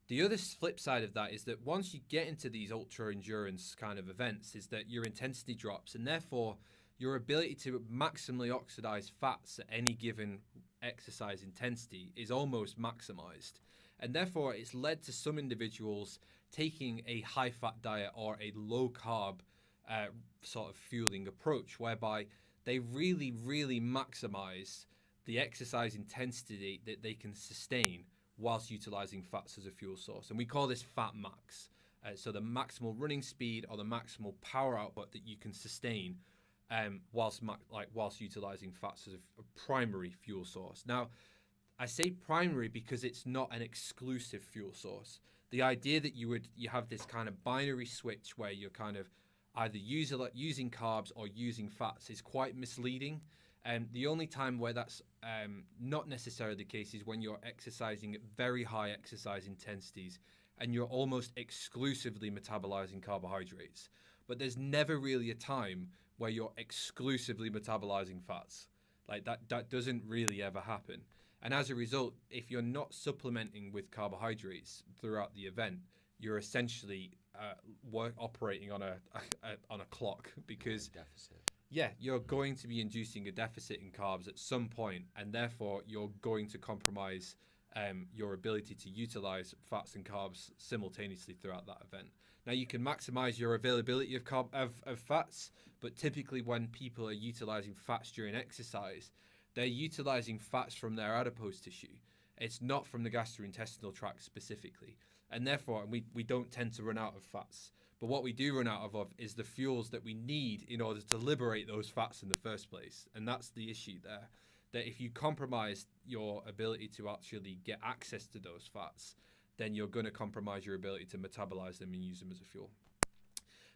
The other flip side of that is that once you get into these ultra endurance kind of events is that your intensity drops, and therefore your ability to maximally oxidize fats at any given exercise intensity is almost maximized. And therefore it's led to some individuals taking a high fat diet or a low carb sort of fueling approach, whereby they really, really maximize the exercise intensity that they can sustain whilst utilizing fats as a fuel source. And we call this fat max. So the maximal running speed or the maximal power output that you can sustain whilst utilizing fats as a primary fuel source. Now, I say primary because it's not an exclusive fuel source. The idea that you have this kind of binary switch where you're kind of either using carbs or using fats is quite misleading. The only time where that's not necessarily the case is when you're exercising at very high exercise intensities and you're almost exclusively metabolizing carbohydrates. But there's never really a time where you're exclusively metabolizing fats. Like that doesn't really ever happen. And as a result, if you're not supplementing with carbohydrates throughout the event, you're essentially operating on a clock because you're going to be inducing a deficit in carbs at some point, and therefore you're going to compromise your ability to utilize fats and carbs simultaneously throughout that event. Now, you can maximize your availability of fats, but typically when people are utilizing fats during exercise, they're utilizing fats from their adipose tissue. It's not from the gastrointestinal tract specifically. And therefore, we don't tend to run out of fats. But what we do run out of is the fuels that we need in order to liberate those fats in the first place. And that's the issue there. That if you compromise your ability to actually get access to those fats, then you're going to compromise your ability to metabolize them and use them as a fuel.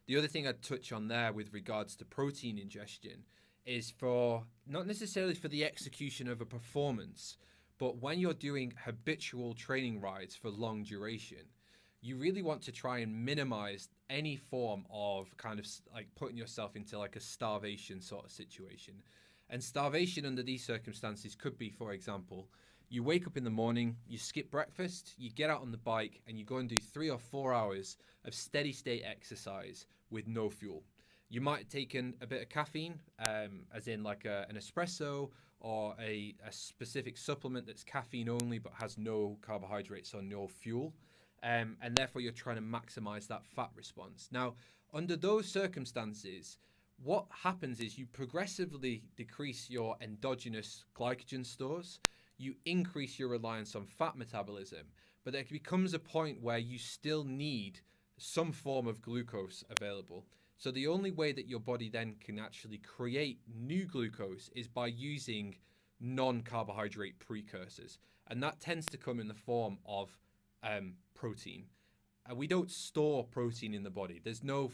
The other thing I'd touch on there with regards to protein ingestion is for not necessarily for the execution of a performance, but when you're doing habitual training rides for long duration, you really want to try and minimize any form of kind of like putting yourself into like a starvation sort of situation. And starvation under these circumstances could be, for example, you wake up in the morning, you skip breakfast, you get out on the bike, and you go and do 3 or 4 hours of steady state exercise with no fuel. You might have taken a bit of caffeine, as in like an espresso or a specific supplement that's caffeine only but has no carbohydrates or no fuel. And therefore you're trying to maximize that fat response. Now, under those circumstances, what happens is you progressively decrease your endogenous glycogen stores, you increase your reliance on fat metabolism, but there becomes a point where you still need some form of glucose available. So the only way that your body then can actually create new glucose is by using non-carbohydrate precursors. And that tends to come in the form of protein. We don't store protein in the body. There's no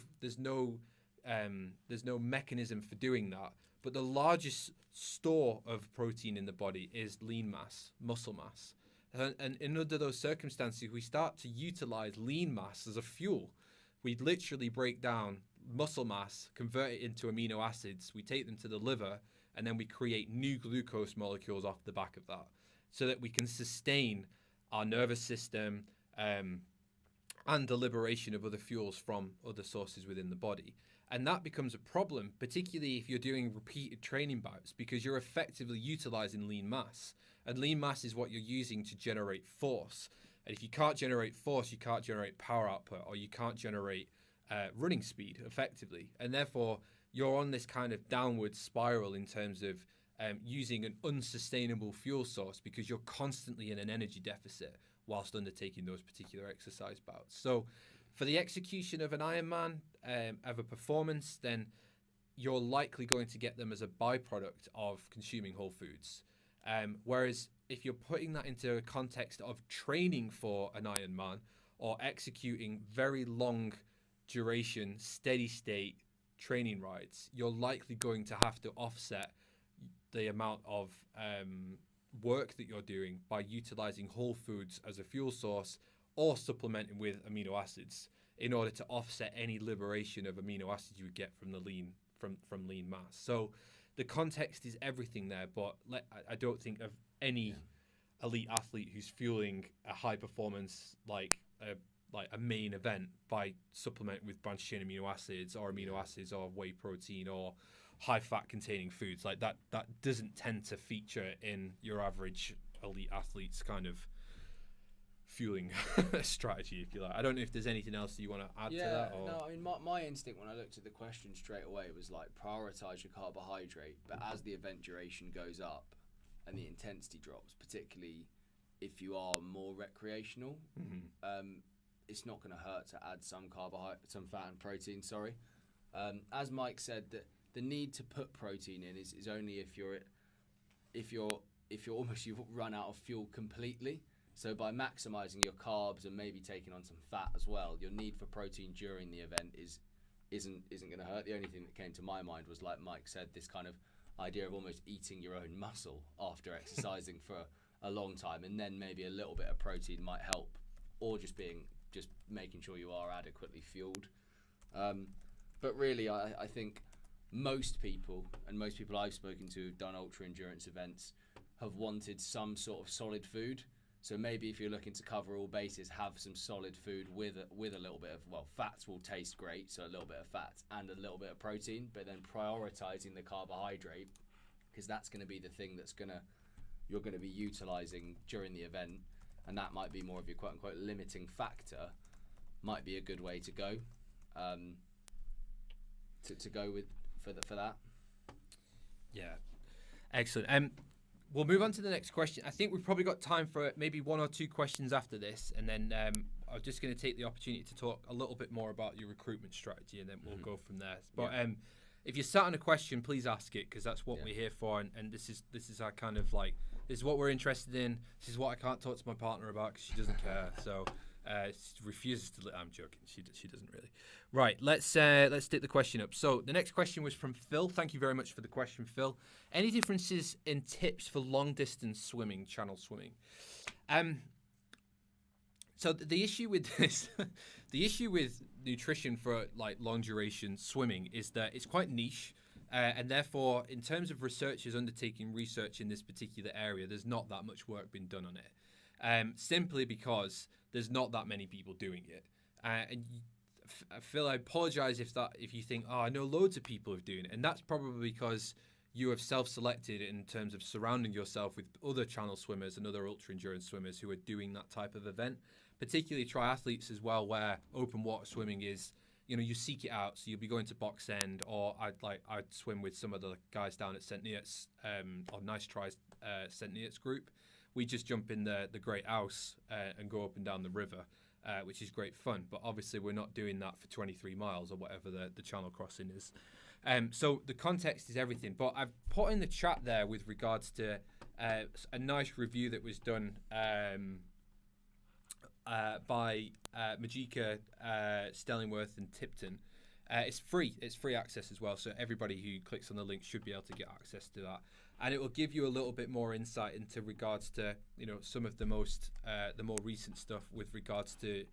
mechanism for doing that. But the largest store of protein in the body is lean mass, muscle mass. And under those circumstances, we start to utilize lean mass as a fuel. We literally break down muscle mass, convert it into amino acids, we take them to the liver, and then we create new glucose molecules off the back of that so that we can sustain our nervous system and the liberation of other fuels from other sources within the body. And that becomes a problem, particularly if you're doing repeated training bouts, because you're effectively utilizing lean mass. And lean mass is what you're using to generate force. And if you can't generate force, you can't generate power output, or you can't generate running speed effectively. And therefore, you're on this kind of downward spiral in terms of using an unsustainable fuel source because you're constantly in an energy deficit whilst undertaking those particular exercise bouts. So for the execution of an Ironman, of a performance, then you're likely going to get them as a byproduct of consuming whole foods. Whereas if you're putting that into a context of training for an Ironman or executing very long duration, steady state training rides, you're likely going to have to offset the amount of work that you're doing by utilizing whole foods as a fuel source or supplementing with amino acids in order to offset any liberation of amino acids you would get from the lean lean mass. So the context is everything there, but I don't think of any elite athlete who's fueling a high performance like a main event by supplementing with branched chain amino acids or whey protein or high fat containing foods. Like that doesn't tend to feature in your average elite athlete's kind of fueling strategy, if you like. I don't know if there's anything else that you want to add to that. Or... No, I mean, my instinct when I looked at the question straight away was like prioritize your carbohydrate, but as the event duration goes up and the intensity drops, particularly if you are more recreational, it's not going to hurt to add some fat and protein. As Mike said, that the need to put protein in is only if you've run out of fuel completely. So by maximizing your carbs and maybe taking on some fat as well, your need for protein during the event isn't going to hurt. The only thing that came to my mind was, like Mike said, this kind of idea of almost eating your own muscle after exercising for a long time, and then maybe a little bit of protein might help, or just making sure you are adequately fueled. But really, I think most people I've spoken to who've done ultra endurance events have wanted some sort of solid food. So maybe if you're looking to cover all bases, have some solid food with a little bit of, fats will taste great, so a little bit of fats and a little bit of protein, but then prioritizing the carbohydrate, because that's going to be the thing you're going to be utilizing during the event, and that might be more of your quote unquote limiting factor, might be a good way to go, to go with for that. Yeah, excellent. We'll move on to the next question. I think we've probably got time for maybe one or two questions after this, and then I'm just going to take the opportunity to talk a little bit more about your recruitment strategy, and then we'll go from there. But if you're sat on a question, please ask it, because that's what we're here for, and this is our kind of like, this is what we're interested in. This is what I can't talk to my partner about because she doesn't care. So she refuses to. I'm joking. She doesn't really. Right. Let's take the question up. So the next question was from Phil. Thank you very much for the question, Phil. Any differences in tips for long distance swimming, channel swimming? So the issue with this, the issue with nutrition for like long duration swimming is that it's quite niche. And therefore, in terms of researchers undertaking research in this particular area, there's not that much work been done on it. Simply because there's not that many people doing it. And Phil, I apologize if you think, I know loads of people are doing it. And that's probably because you have self-selected in terms of surrounding yourself with other channel swimmers and other ultra-endurance swimmers who are doing that type of event, particularly triathletes as well, where open water swimming is, you seek it out. So you'll be going to Box End, or I'd swim with some of the guys down at St. Neots, or Nice Tries St. Neots group. We just jump in the Great Ouse and go up and down the river, which is great fun. But obviously we're not doing that for 23 miles or whatever the channel crossing is. So the context is everything. But I've put in the chat there with regards to a nice review that was done by Majika, Stellingworth and Tipton. It's free. It's free access as well. So everybody who clicks on the link should be able to get access to that. And it will give you a little bit more insight into regards to, some of the more recent stuff with regards to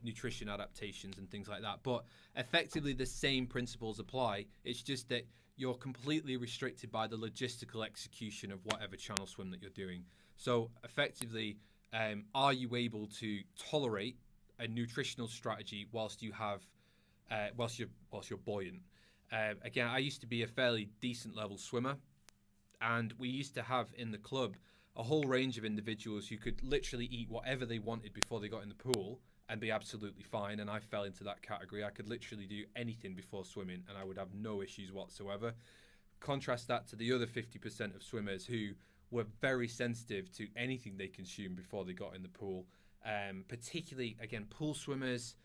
nutrition adaptations and things like that. But effectively the same principles apply. It's just that you're completely restricted by the logistical execution of whatever channel swim that you're doing. So effectively, are you able to tolerate a nutritional strategy whilst you have whilst you're buoyant? Again, I used to be a fairly decent level swimmer, and we used to have in the club a whole range of individuals who could literally eat whatever they wanted before they got in the pool and be absolutely fine, and I fell into that category. I could literally do anything before swimming and I would have no issues whatsoever. Contrast that to the other 50% of swimmers who were very sensitive to anything they consumed before they got in the pool, particularly, again, pool swimmers.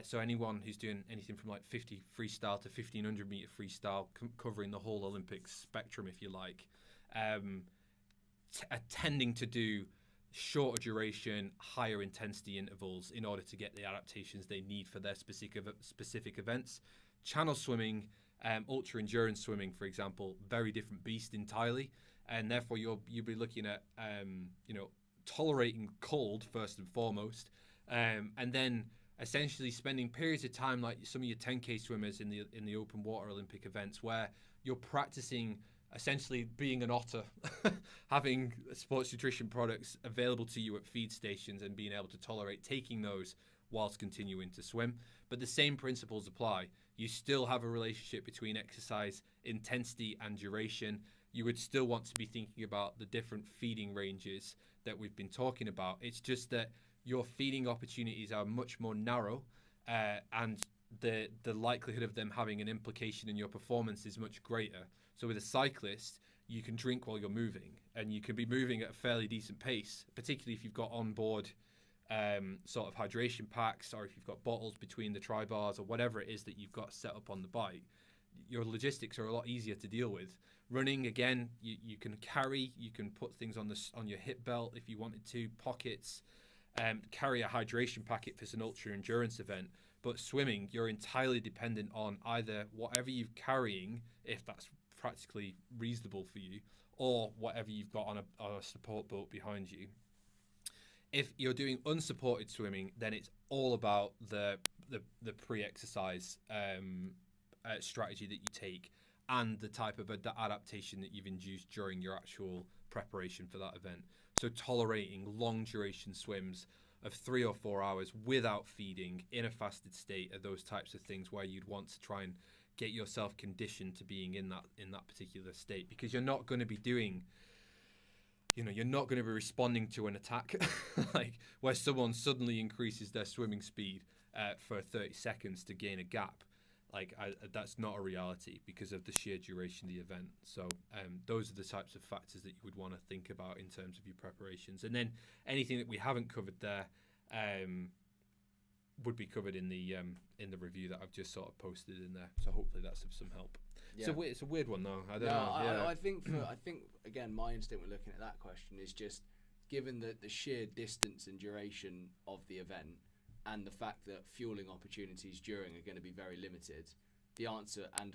So anyone who's doing anything from like 50 freestyle to 1500 meter freestyle, covering the whole Olympic spectrum, if you like, tending to do shorter duration, higher intensity intervals in order to get the adaptations they need for their specific events. Channel swimming, ultra endurance swimming, for example, very different beast entirely, and therefore you'll be looking at tolerating cold first and foremost, and then essentially spending periods of time like some of your 10K swimmers in the open water Olympic events, where you're practicing essentially being an otter, having sports nutrition products available to you at feed stations and being able to tolerate taking those whilst continuing to swim. But the same principles apply. You still have a relationship between exercise intensity and duration. You would still want to be thinking about the different feeding ranges that we've been talking about. It's just that your feeding opportunities are much more narrow, and the likelihood of them having an implication in your performance is much greater. So with a cyclist, you can drink while you're moving, and you can be moving at a fairly decent pace, particularly if you've got onboard sort of hydration packs, or if you've got bottles between the tri-bars or whatever it is that you've got set up on the bike. Your logistics are a lot easier to deal with. Running, again, you can carry, you can put things on your hip belt if you wanted to, pockets, carry a hydration packet for an ultra endurance event. But swimming, you're entirely dependent on either whatever you're carrying, if that's practically reasonable for you, or whatever you've got on a support boat behind you. If you're doing unsupported swimming, then it's all about the pre-exercise strategy that you take and the type of adaptation that you've induced during your actual preparation for that event. So tolerating long duration swims of 3 or 4 hours without feeding in a fasted state are those types of things where you'd want to try and get yourself conditioned to being in that particular state, because you're not going to be doing, you're not going to be responding to an attack like where someone suddenly increases their swimming speed for 30 seconds to gain a gap. That's not a reality because of the sheer duration of the event. So those are the types of factors that you would want to think about in terms of your preparations. And then anything that we haven't covered there would be covered in the review that I've just sort of posted in there. So hopefully that's of some help. Yeah. It's a weird one though. I don't know. Yeah. I think again, my instinct when looking at that question is just given the sheer distance and duration of the event, and the fact that fueling opportunities during are going to be very limited, the answer, and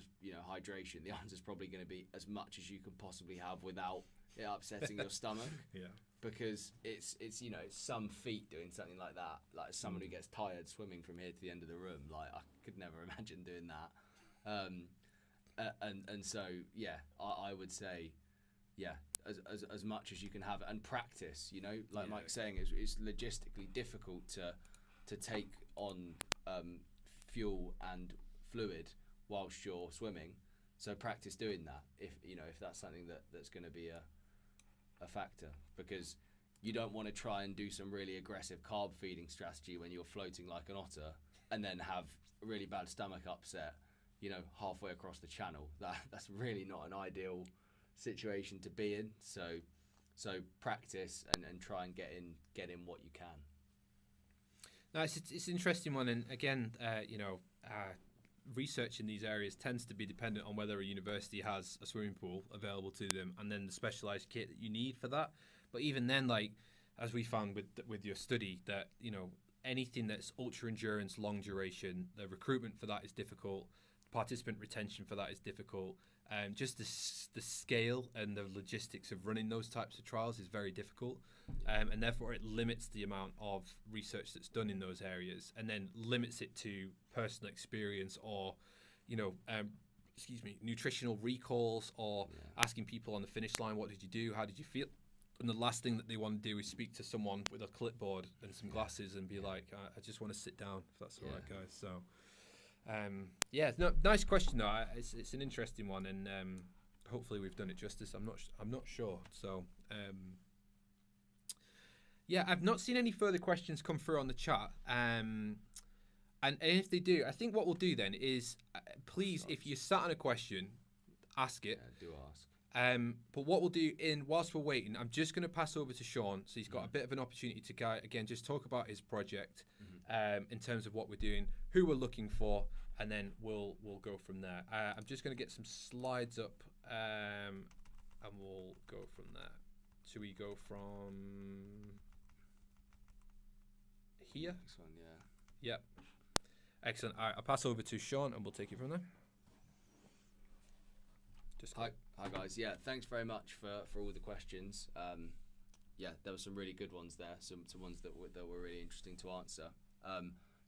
hydration, the answer is probably going to be as much as you can possibly have without it upsetting your stomach. Yeah. Because it's some feat doing something like that. Like someone who gets tired swimming from here to the end of the room, like I could never imagine doing that. And so I would say, as much as you can have and practice. Mike's saying, it's logistically difficult to take on fuel and fluid whilst you're swimming. So practice doing that if that's something that's going to be a factor, because you don't want to try and do some really aggressive carb feeding strategy when you're floating like an otter and then have a really bad stomach upset, halfway across the channel. That's really not an ideal situation to be in. So practice and try and get in what you can. No, it's an interesting one, and again, research in these areas tends to be dependent on whether a university has a swimming pool available to them, and then the specialised kit that you need for that. But even then, like as we found with your study, that anything that's ultra endurance, long duration, the recruitment for that is difficult. Participant retention for that is difficult. Just the scale and the logistics of running those types of trials is very difficult, and therefore it limits the amount of research that's done in those areas, and then limits it to personal experience or, nutritional recalls, or asking people on the finish line, what did you do? How did you feel? And the last thing that they want to do is speak to someone with a clipboard and some glasses and be like, I just want to sit down, if that's all right, guys. So. Nice question though. It's an interesting one, and hopefully we've done it justice. I'm not sure. So I've not seen any further questions come through on the chat. And if they do, I think what we'll do then is, please, if you sat on a question, ask it. Yeah, do ask. But what we'll do whilst we're waiting, I'm just going to pass over to Sean, so he's got a bit of an opportunity to again just talk about his project, in terms of what we're doing, who we're looking for, and then we'll go from there. I'm just going to get some slides up, and we'll go from there. So we go from here. Next one, yeah. Yep. Excellent. All right, I'll pass over to Sean, and we'll take it from there. Hi guys. Yeah, thanks very much for all the questions. There were some really good ones there. Some ones that were really interesting to answer.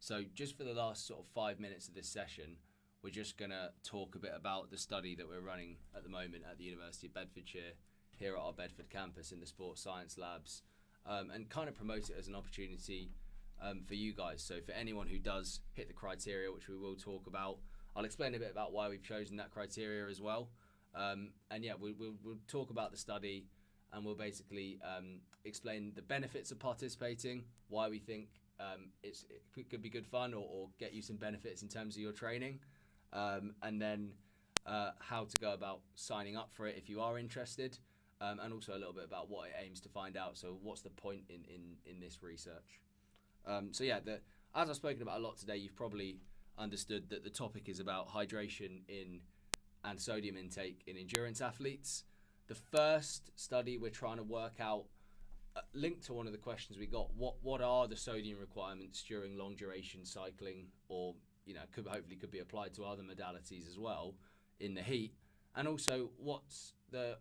So just for the last sort of 5 minutes of this session, we're just going to talk a bit about the study that we're running at the moment at the University of Bedfordshire, here at our Bedford campus in the sports science labs, and kind of promote it as an opportunity for you guys. So for anyone who does hit the criteria, which we will talk about, I'll explain a bit about why we've chosen that criteria as well. We'll talk about the study, and we'll basically explain the benefits of participating, why we think it could be good fun or get you some benefits in terms of your training, and then how to go about signing up for it if you are interested, and also a little bit about what it aims to find out. So what's the point in this research? As I've spoken about a lot today, you've probably understood that the topic is about hydration and sodium intake in endurance athletes. The first study we're trying to work out, linked to one of the questions we got, what are the sodium requirements during long duration cycling, or hopefully could be applied to other modalities as well in the heat, and also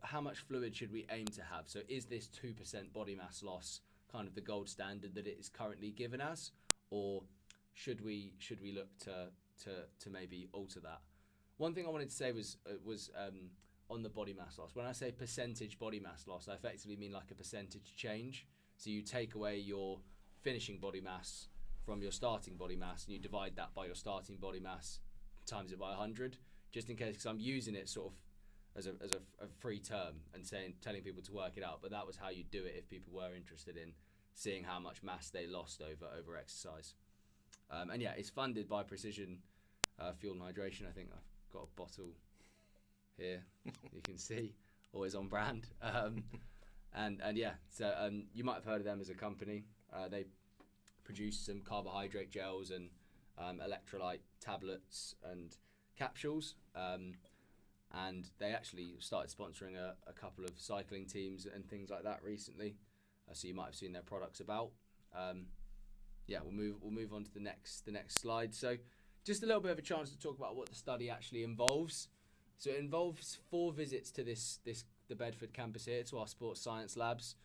how much fluid should we aim to have? So is this 2% body mass loss kind of the gold standard that it is currently given as, or should we look to maybe alter that? One thing I wanted to say was on the body mass loss. When I say percentage body mass loss, I effectively mean like a percentage change. So you take away your finishing body mass from your starting body mass, and you divide that by your starting body mass, times it by 100, just in case, because I'm using it sort of as a free term and telling people to work it out. But that was how you do it if people were interested in seeing how much mass they lost over exercise. It's funded by Precision Fuel and Hydration. I think I've got a bottle here, you can see, always on brand. You might have heard of them as a company. They produce some carbohydrate gels and electrolyte tablets and capsules, and they actually started sponsoring a couple of cycling teams and things like that recently, so you might have seen their products about. We'll move on to the next slide. So just a little bit of a chance to talk about what the study actually involves. So it involves 4 visits to the Bedford campus here, to our sports science labs.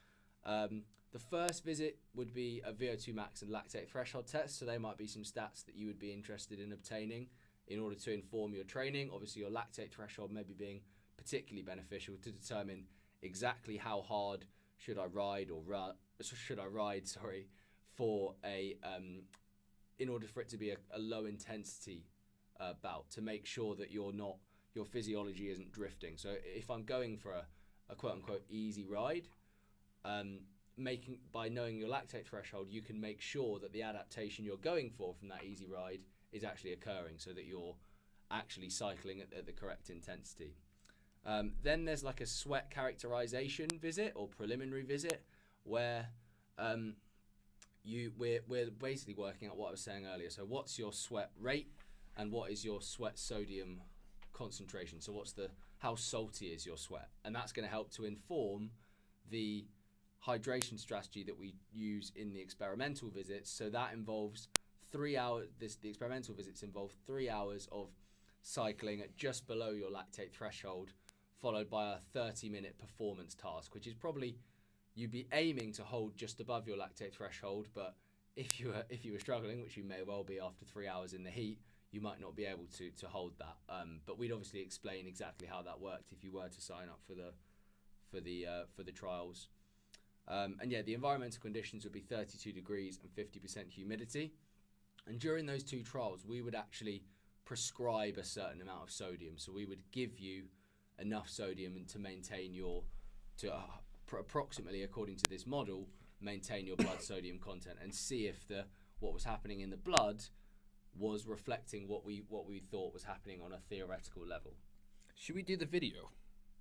The first visit would be a VO2 max and lactate threshold test. So they might be some stats that you would be interested in obtaining in order to inform your training. Obviously, your lactate threshold maybe being particularly beneficial to determine exactly how hard should I ride for in order for it to be a low intensity bout, to make sure that you're not your physiology isn't drifting. So if I'm going for a quote unquote easy ride, by knowing your lactate threshold, you can make sure that the adaptation you're going for from that easy ride is actually occurring, so that you're actually cycling at the correct intensity. Then there's like a sweat characterization visit or preliminary visit, where we're basically working out what I was saying earlier. So what's your sweat rate and what is your sweat sodium concentration? So how salty is your sweat? And that's going to help to inform the hydration strategy that we use in the experimental visits. So that involves 3 hours. The experimental visits involve 3 hours of cycling at just below your lactate threshold, followed by a 30-minute performance task, which is probably you'd be aiming to hold just above your lactate threshold. But if you were struggling, which you may well be after 3 hours in the heat, you might not be able to hold that. But we'd obviously explain exactly how that worked if you were to sign up for the trials. And yeah, the environmental conditions would be 32 degrees and 50% humidity. And during those two trials, we would actually prescribe a certain amount of sodium. So we would give you enough sodium to maintain approximately, according to this model, maintain your blood sodium content, and see if what was happening in the blood was reflecting what we thought was happening on a theoretical level. Should we do the video?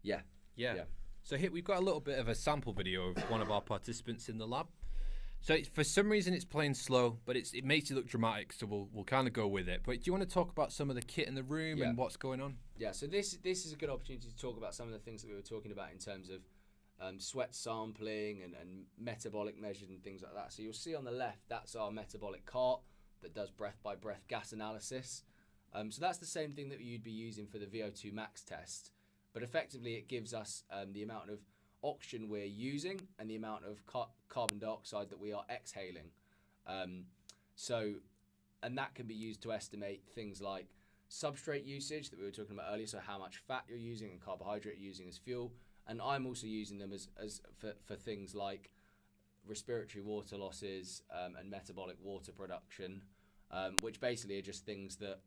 Yeah. So here we've got a little bit of a sample video of one of our participants in the lab. So for some reason it's playing slow, but it makes it look dramatic, so we'll kind of go with it. But do you want to talk about some of the kit in the room and what's going on? Yeah, so this is a good opportunity to talk about some of the things that we were talking about in terms of sweat sampling and metabolic measures and things like that. So you'll see on the left, that's our metabolic cart that does breath-by-breath gas analysis. So that's the same thing that you'd be using for the VO2 max test, but effectively it gives us the amount of oxygen we're using and the amount of carbon dioxide that we are exhaling. And that can be used to estimate things like substrate usage that we were talking about earlier, so how much fat you're using and carbohydrate you're using as fuel. And I'm also using them for things like respiratory water losses and metabolic water production, which basically are just things that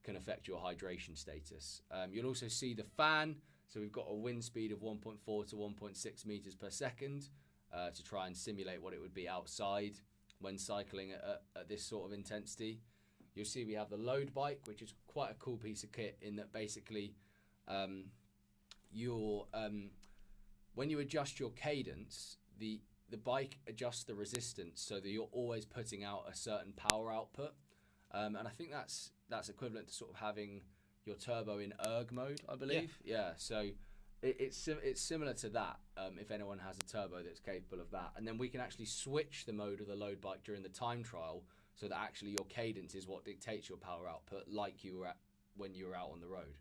can affect your hydration status. You'll also see the fan. So we've got a wind speed of 1.4 to 1.6 meters per second to try and simulate what it would be outside when cycling at this sort of intensity. You'll see we have the load bike, which is quite a cool piece of kit in that basically when you adjust your cadence, the bike adjusts the resistance so that you're always putting out a certain power output. And I think that's equivalent to sort of having your turbo in erg mode, I believe. Yeah, so it's similar to that if anyone has a turbo that's capable of that. And then we can actually switch the mode of the load bike during the time trial so that actually your cadence is what dictates your power output, like you were at when you were out on the road.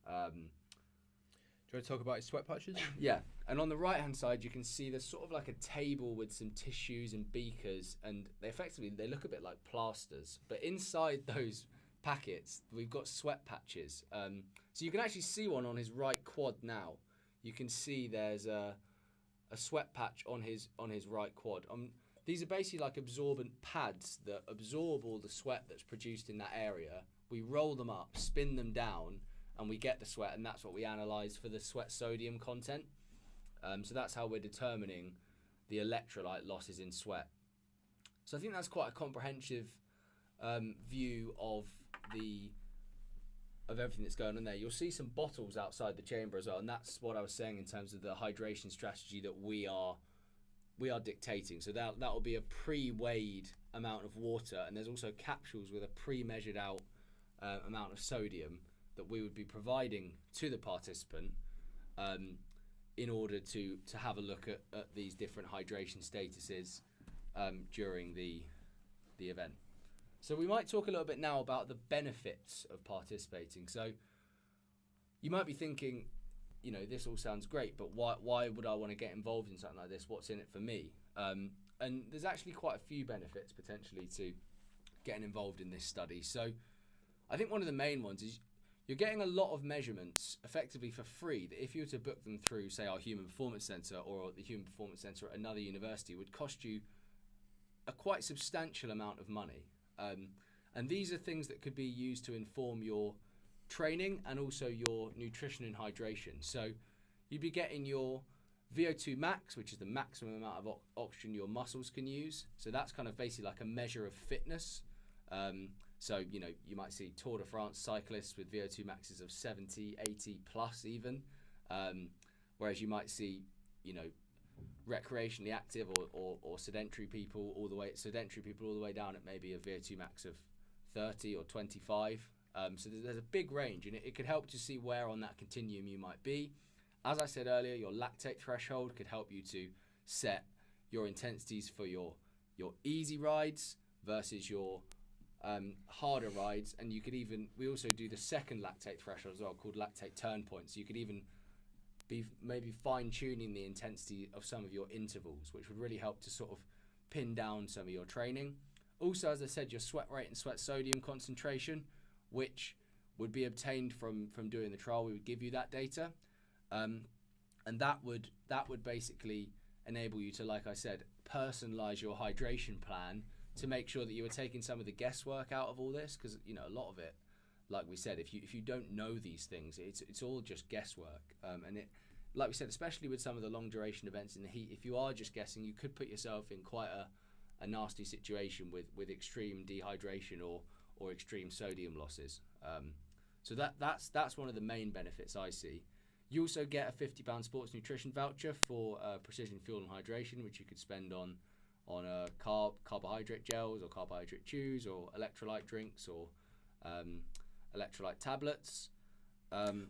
Do you want to talk about his sweat patches? Yeah, and on the right-hand side, you can see there's sort of like a table with some tissues and beakers, and they look a bit like plasters. But inside those packets, we've got sweat patches. So you can actually see one on his right quad now. You can see there's a sweat patch on his right quad. These are basically like absorbent pads that absorb all the sweat that's produced in that area. We roll them up, spin them down, and we get the sweat, and that's what we analyze for the sweat sodium content. So that's how we're determining the electrolyte losses in sweat. So I think that's quite a comprehensive view of everything that's going on there. You'll see some bottles outside the chamber as well, and that's what I was saying in terms of the hydration strategy that we are dictating. So that will be a pre-weighed amount of water, and there's also capsules with a pre-measured out amount of sodium that we would be providing to the participant in order to have a look at these different hydration statuses during the event. So we might talk a little bit now about the benefits of participating. So you might be thinking, this all sounds great, but why would I want to get involved in something like this? What's in it for me? And there's actually quite a few benefits potentially to getting involved in this study. So I think one of the main ones is you're getting a lot of measurements effectively for free that if you were to book them through, say, our Human Performance Centre or the Human Performance Centre at another university, would cost you a quite substantial amount of money. And these are things that could be used to inform your training and also your nutrition and hydration. So you'd be getting your VO2 max, which is the maximum amount of oxygen your muscles can use. So that's kind of basically like a measure of fitness. So, you know, you might see Tour de France cyclists with VO2 maxes of 70, 80 plus even. Whereas you might see, you know, recreationally active or sedentary people all the way down at maybe a VO2 max of 30 or 25. So there's a big range, and it could help to see where on that continuum you might be. As I said earlier, your lactate threshold could help you to set your intensities for your easy rides versus your harder rides. And you could even, we also do the second lactate threshold as well, called lactate turn point. So you could even be maybe fine-tuning the intensity of some of your intervals, which would really help to sort of pin down some of your training. Also, as I said, your sweat rate and sweat sodium concentration, which would be obtained from doing the trial. We would give you that data, and that would basically enable you to, like I said, personalize your hydration plan to make sure that you were taking some of the guesswork out of all this, because, you know, a lot of it, like we said, if you don't know these things, it's all just guesswork. And it, like we said, especially with some of the long duration events in the heat, if you are just guessing, you could put yourself in quite a nasty situation with extreme dehydration or extreme sodium losses. So that's one of the main benefits I see. You also get a £50 sports nutrition voucher for precision fuel and hydration, which you could spend on carbohydrate gels or carbohydrate chews or electrolyte drinks or electrolyte tablets.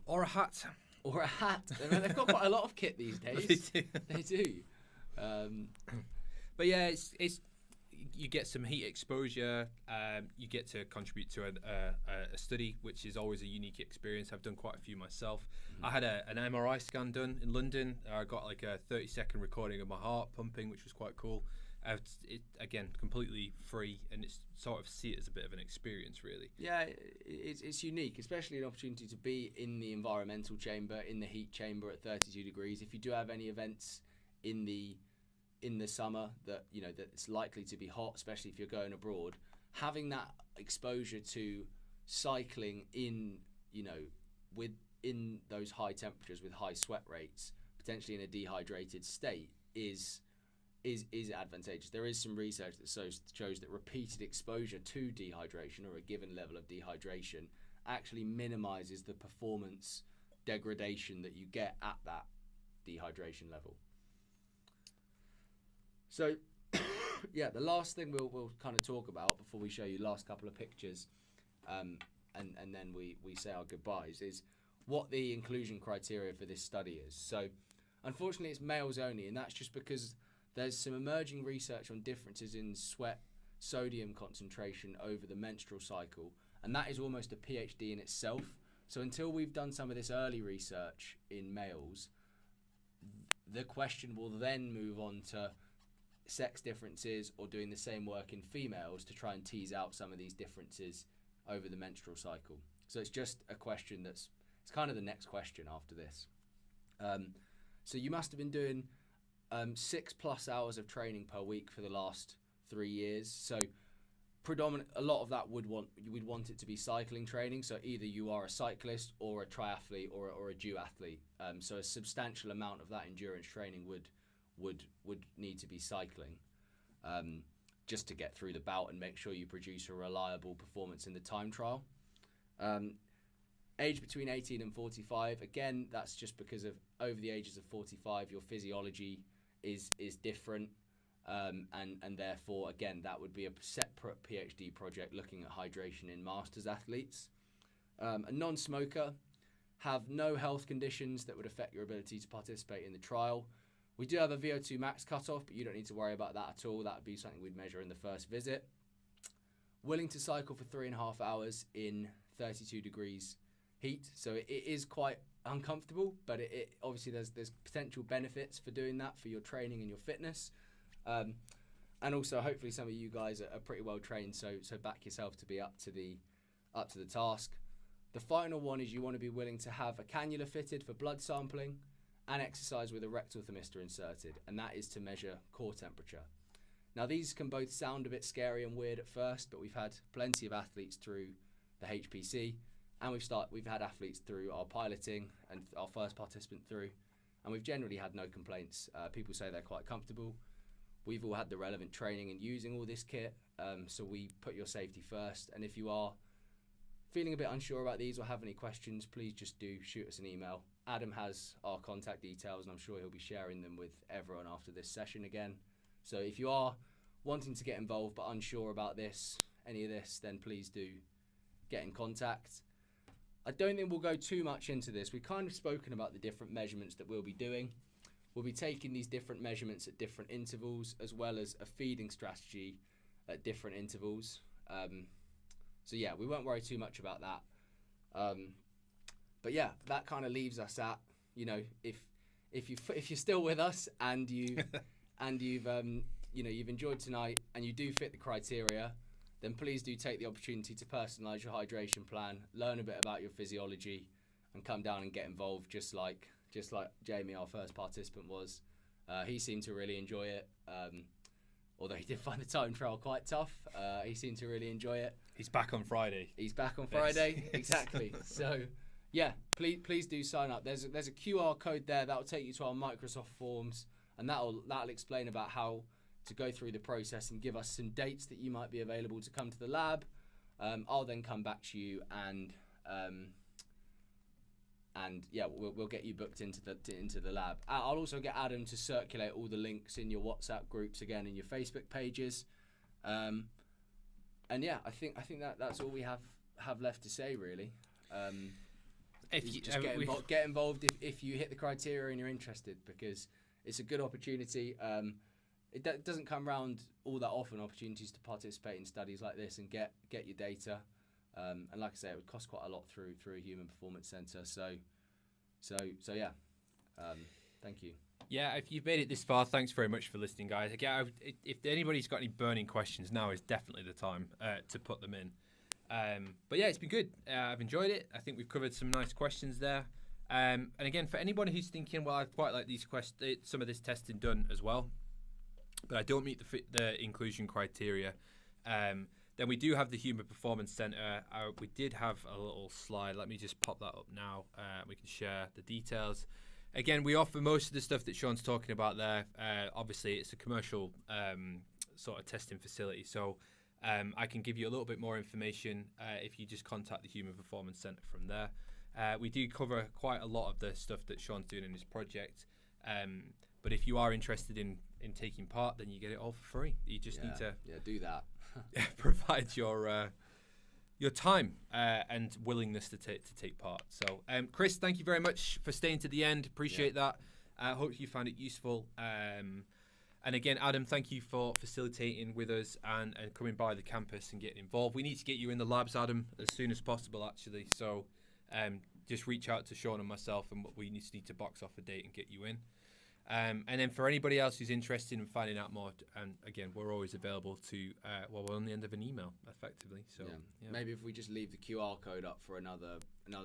Or a hat. Or a hat. I mean, they've got quite a lot of kit these days. They do. But yeah, it's you get some heat exposure. You get to contribute to a study, which is always a unique experience. I've done quite a few myself. Mm-hmm. I had an MRI scan done in London. I got like a 30-second recording of my heart pumping, which was quite cool. Again, completely free, and it's sort of see it as a bit of an experience, really. Yeah, it's unique, especially an opportunity to be in the environmental chamber, in the heat chamber at 32 degrees. If you do have any events in the summer that, you know, that's likely to be hot, especially if you're going abroad, having that exposure to cycling in, you know, within those high temperatures with high sweat rates, potentially in a dehydrated state, is advantageous. There is some research that shows that repeated exposure to dehydration or a given level of dehydration actually minimizes the performance degradation that you get at that dehydration level. So, yeah, the last thing we'll kind of talk about before we show you last couple of pictures, and then we say our goodbyes, is what the inclusion criteria for this study is. So, unfortunately, it's males only, and that's just because there's some emerging research on differences in sweat sodium concentration over the menstrual cycle, and that is almost a PhD in itself. So until we've done some of this early research in males, the question will then move on to sex differences or doing the same work in females to try and tease out some of these differences over the menstrual cycle. So it's just a question it's kind of the next question after this. So you must have been doing 6+ hours of training per week for the last 3 years. So a lot of that you would want it to be cycling training. So either you are a cyclist or a triathlete or a duathlete. So a substantial amount of that endurance training would need to be cycling, just to get through the bout and make sure you produce a reliable performance in the time trial. Age between 18 and 45, again, that's just because of over the ages of 45, your physiology is different, and therefore, again, that would be a separate PhD project looking at hydration in masters athletes. A non-smoker, have no health conditions that would affect your ability to participate in the trial. We do have a VO2 max cutoff, but you don't need to worry about that at all. That would be something we'd measure in the first visit. Willing to cycle for 3.5 hours in 32 degrees heat, so it is quite uncomfortable, but it obviously there's potential benefits for doing that for your training and your fitness, and also hopefully some of you guys are pretty well trained, so back yourself to be up to the task. The final one is you want to be willing to have a cannula fitted for blood sampling and exercise with a rectal thermistor inserted, and that is to measure core temperature. Now these can both sound a bit scary and weird at first, but we've had plenty of athletes through the HPC and we've had athletes through our piloting and our first participant through, and we've generally had no complaints. People say they're quite comfortable. We've all had the relevant training in using all this kit, so we put your safety first. And if you are feeling a bit unsure about these or have any questions, please just do shoot us an email. Adam has our contact details, and I'm sure he'll be sharing them with everyone after this session again. So if you are wanting to get involved but unsure about any of this, then please do get in contact. I don't think we'll go too much into this. We've kind of spoken about the different measurements that we'll be doing. We'll be taking these different measurements at different intervals, as well as a feeding strategy at different intervals. So yeah, we won't worry too much about that. But yeah, that kind of leaves us at, if you're still with us and you've enjoyed tonight and you do fit the criteria, then please do take the opportunity to personalise your hydration plan, learn a bit about your physiology, and come down and get involved, just like Jamie, our first participant, was. He seemed to really enjoy it. Although he did find the time trial quite tough, he seemed to really enjoy it. He's back on Friday. Yes. Exactly. So, yeah, please do sign up. There's a QR code there that will take you to our Microsoft forms, and that'll explain about how to go through the process and give us some dates that you might be available to come to the lab. I'll then come back to you and yeah, we'll get you booked into the lab. I'll also get Adam to circulate all the links in your WhatsApp groups again, in your Facebook pages. And yeah, I think that's all we have left to say, really. If you just get involved if you hit the criteria and you're interested, because it's a good opportunity. It doesn't come around all that often, opportunities to participate in studies like this and get your data. And like I say, it would cost quite a lot through a human performance centre. So yeah, thank you. Yeah, if you've made it this far, thanks very much for listening, guys. Again, if anybody's got any burning questions, now is definitely the time to put them in. But yeah, it's been good. I've enjoyed it. I think we've covered some nice questions there. And again, for anyone who's thinking, well, I'd quite like some of this testing done as well, but I don't meet the inclusion criteria, then we do have the Human Performance Centre. We did have a little slide. Let me just pop that up now. We can share the details. Again, we offer most of the stuff that Sean's talking about there. Obviously, it's a commercial sort of testing facility, so I can give you a little bit more information if you just contact the Human Performance Centre from there. We do cover quite a lot of the stuff that Sean's doing in his project, but if you are interested in taking part, then you get it all for free. You just need to do that. provide your time and willingness to take part. So, Chris, thank you very much for staying to the end. Appreciate that. Hope you found it useful. And again, Adam, thank you for facilitating with us and coming by the campus and getting involved. We need to get you in the labs, Adam, as soon as possible, actually. So just reach out to Sean and myself, and we need to box off a date and get you in. And then for anybody else who's interested in finding out more, and again, we're always available to, we're on the end of an email, effectively. So yeah. Maybe if we just leave the QR code up for another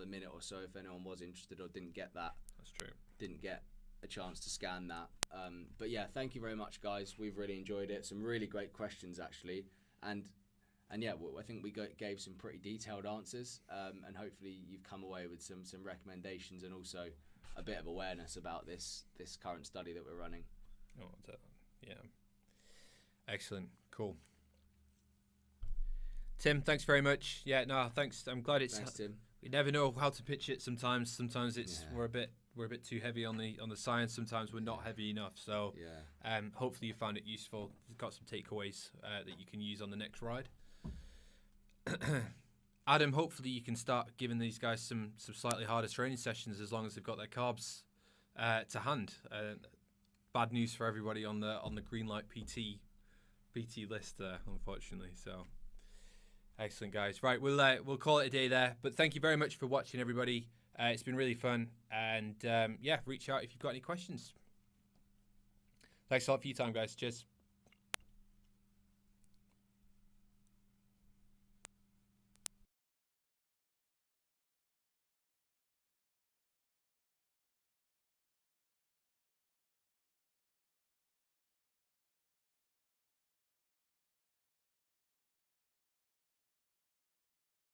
minute or so, if anyone was interested or didn't get that. That's true. Didn't get a chance to scan that. But yeah, thank you very much, guys. We've really enjoyed it. Some really great questions, actually. And yeah, I think we gave some pretty detailed answers. And hopefully you've come away with some recommendations and also a bit of awareness about this current study that we're running. Oh, yeah. Excellent. Cool. Tim, thanks very much. Yeah, no, thanks. I'm glad it's. Thanks, Tim. We never know how to pitch it. Sometimes it's we're a bit too heavy on the science. Sometimes we're not heavy enough. So hopefully you found it useful. You've got some takeaways that you can use on the next ride. Adam, hopefully you can start giving these guys some slightly harder training sessions as long as they've got their carbs to hand. Bad news for everybody on the GREENLIGHTPT list there, unfortunately. So excellent, guys. Right, we'll call it a day there. But thank you very much for watching, everybody. It's been really fun. And reach out if you've got any questions. Thanks a lot for your time, guys. Cheers.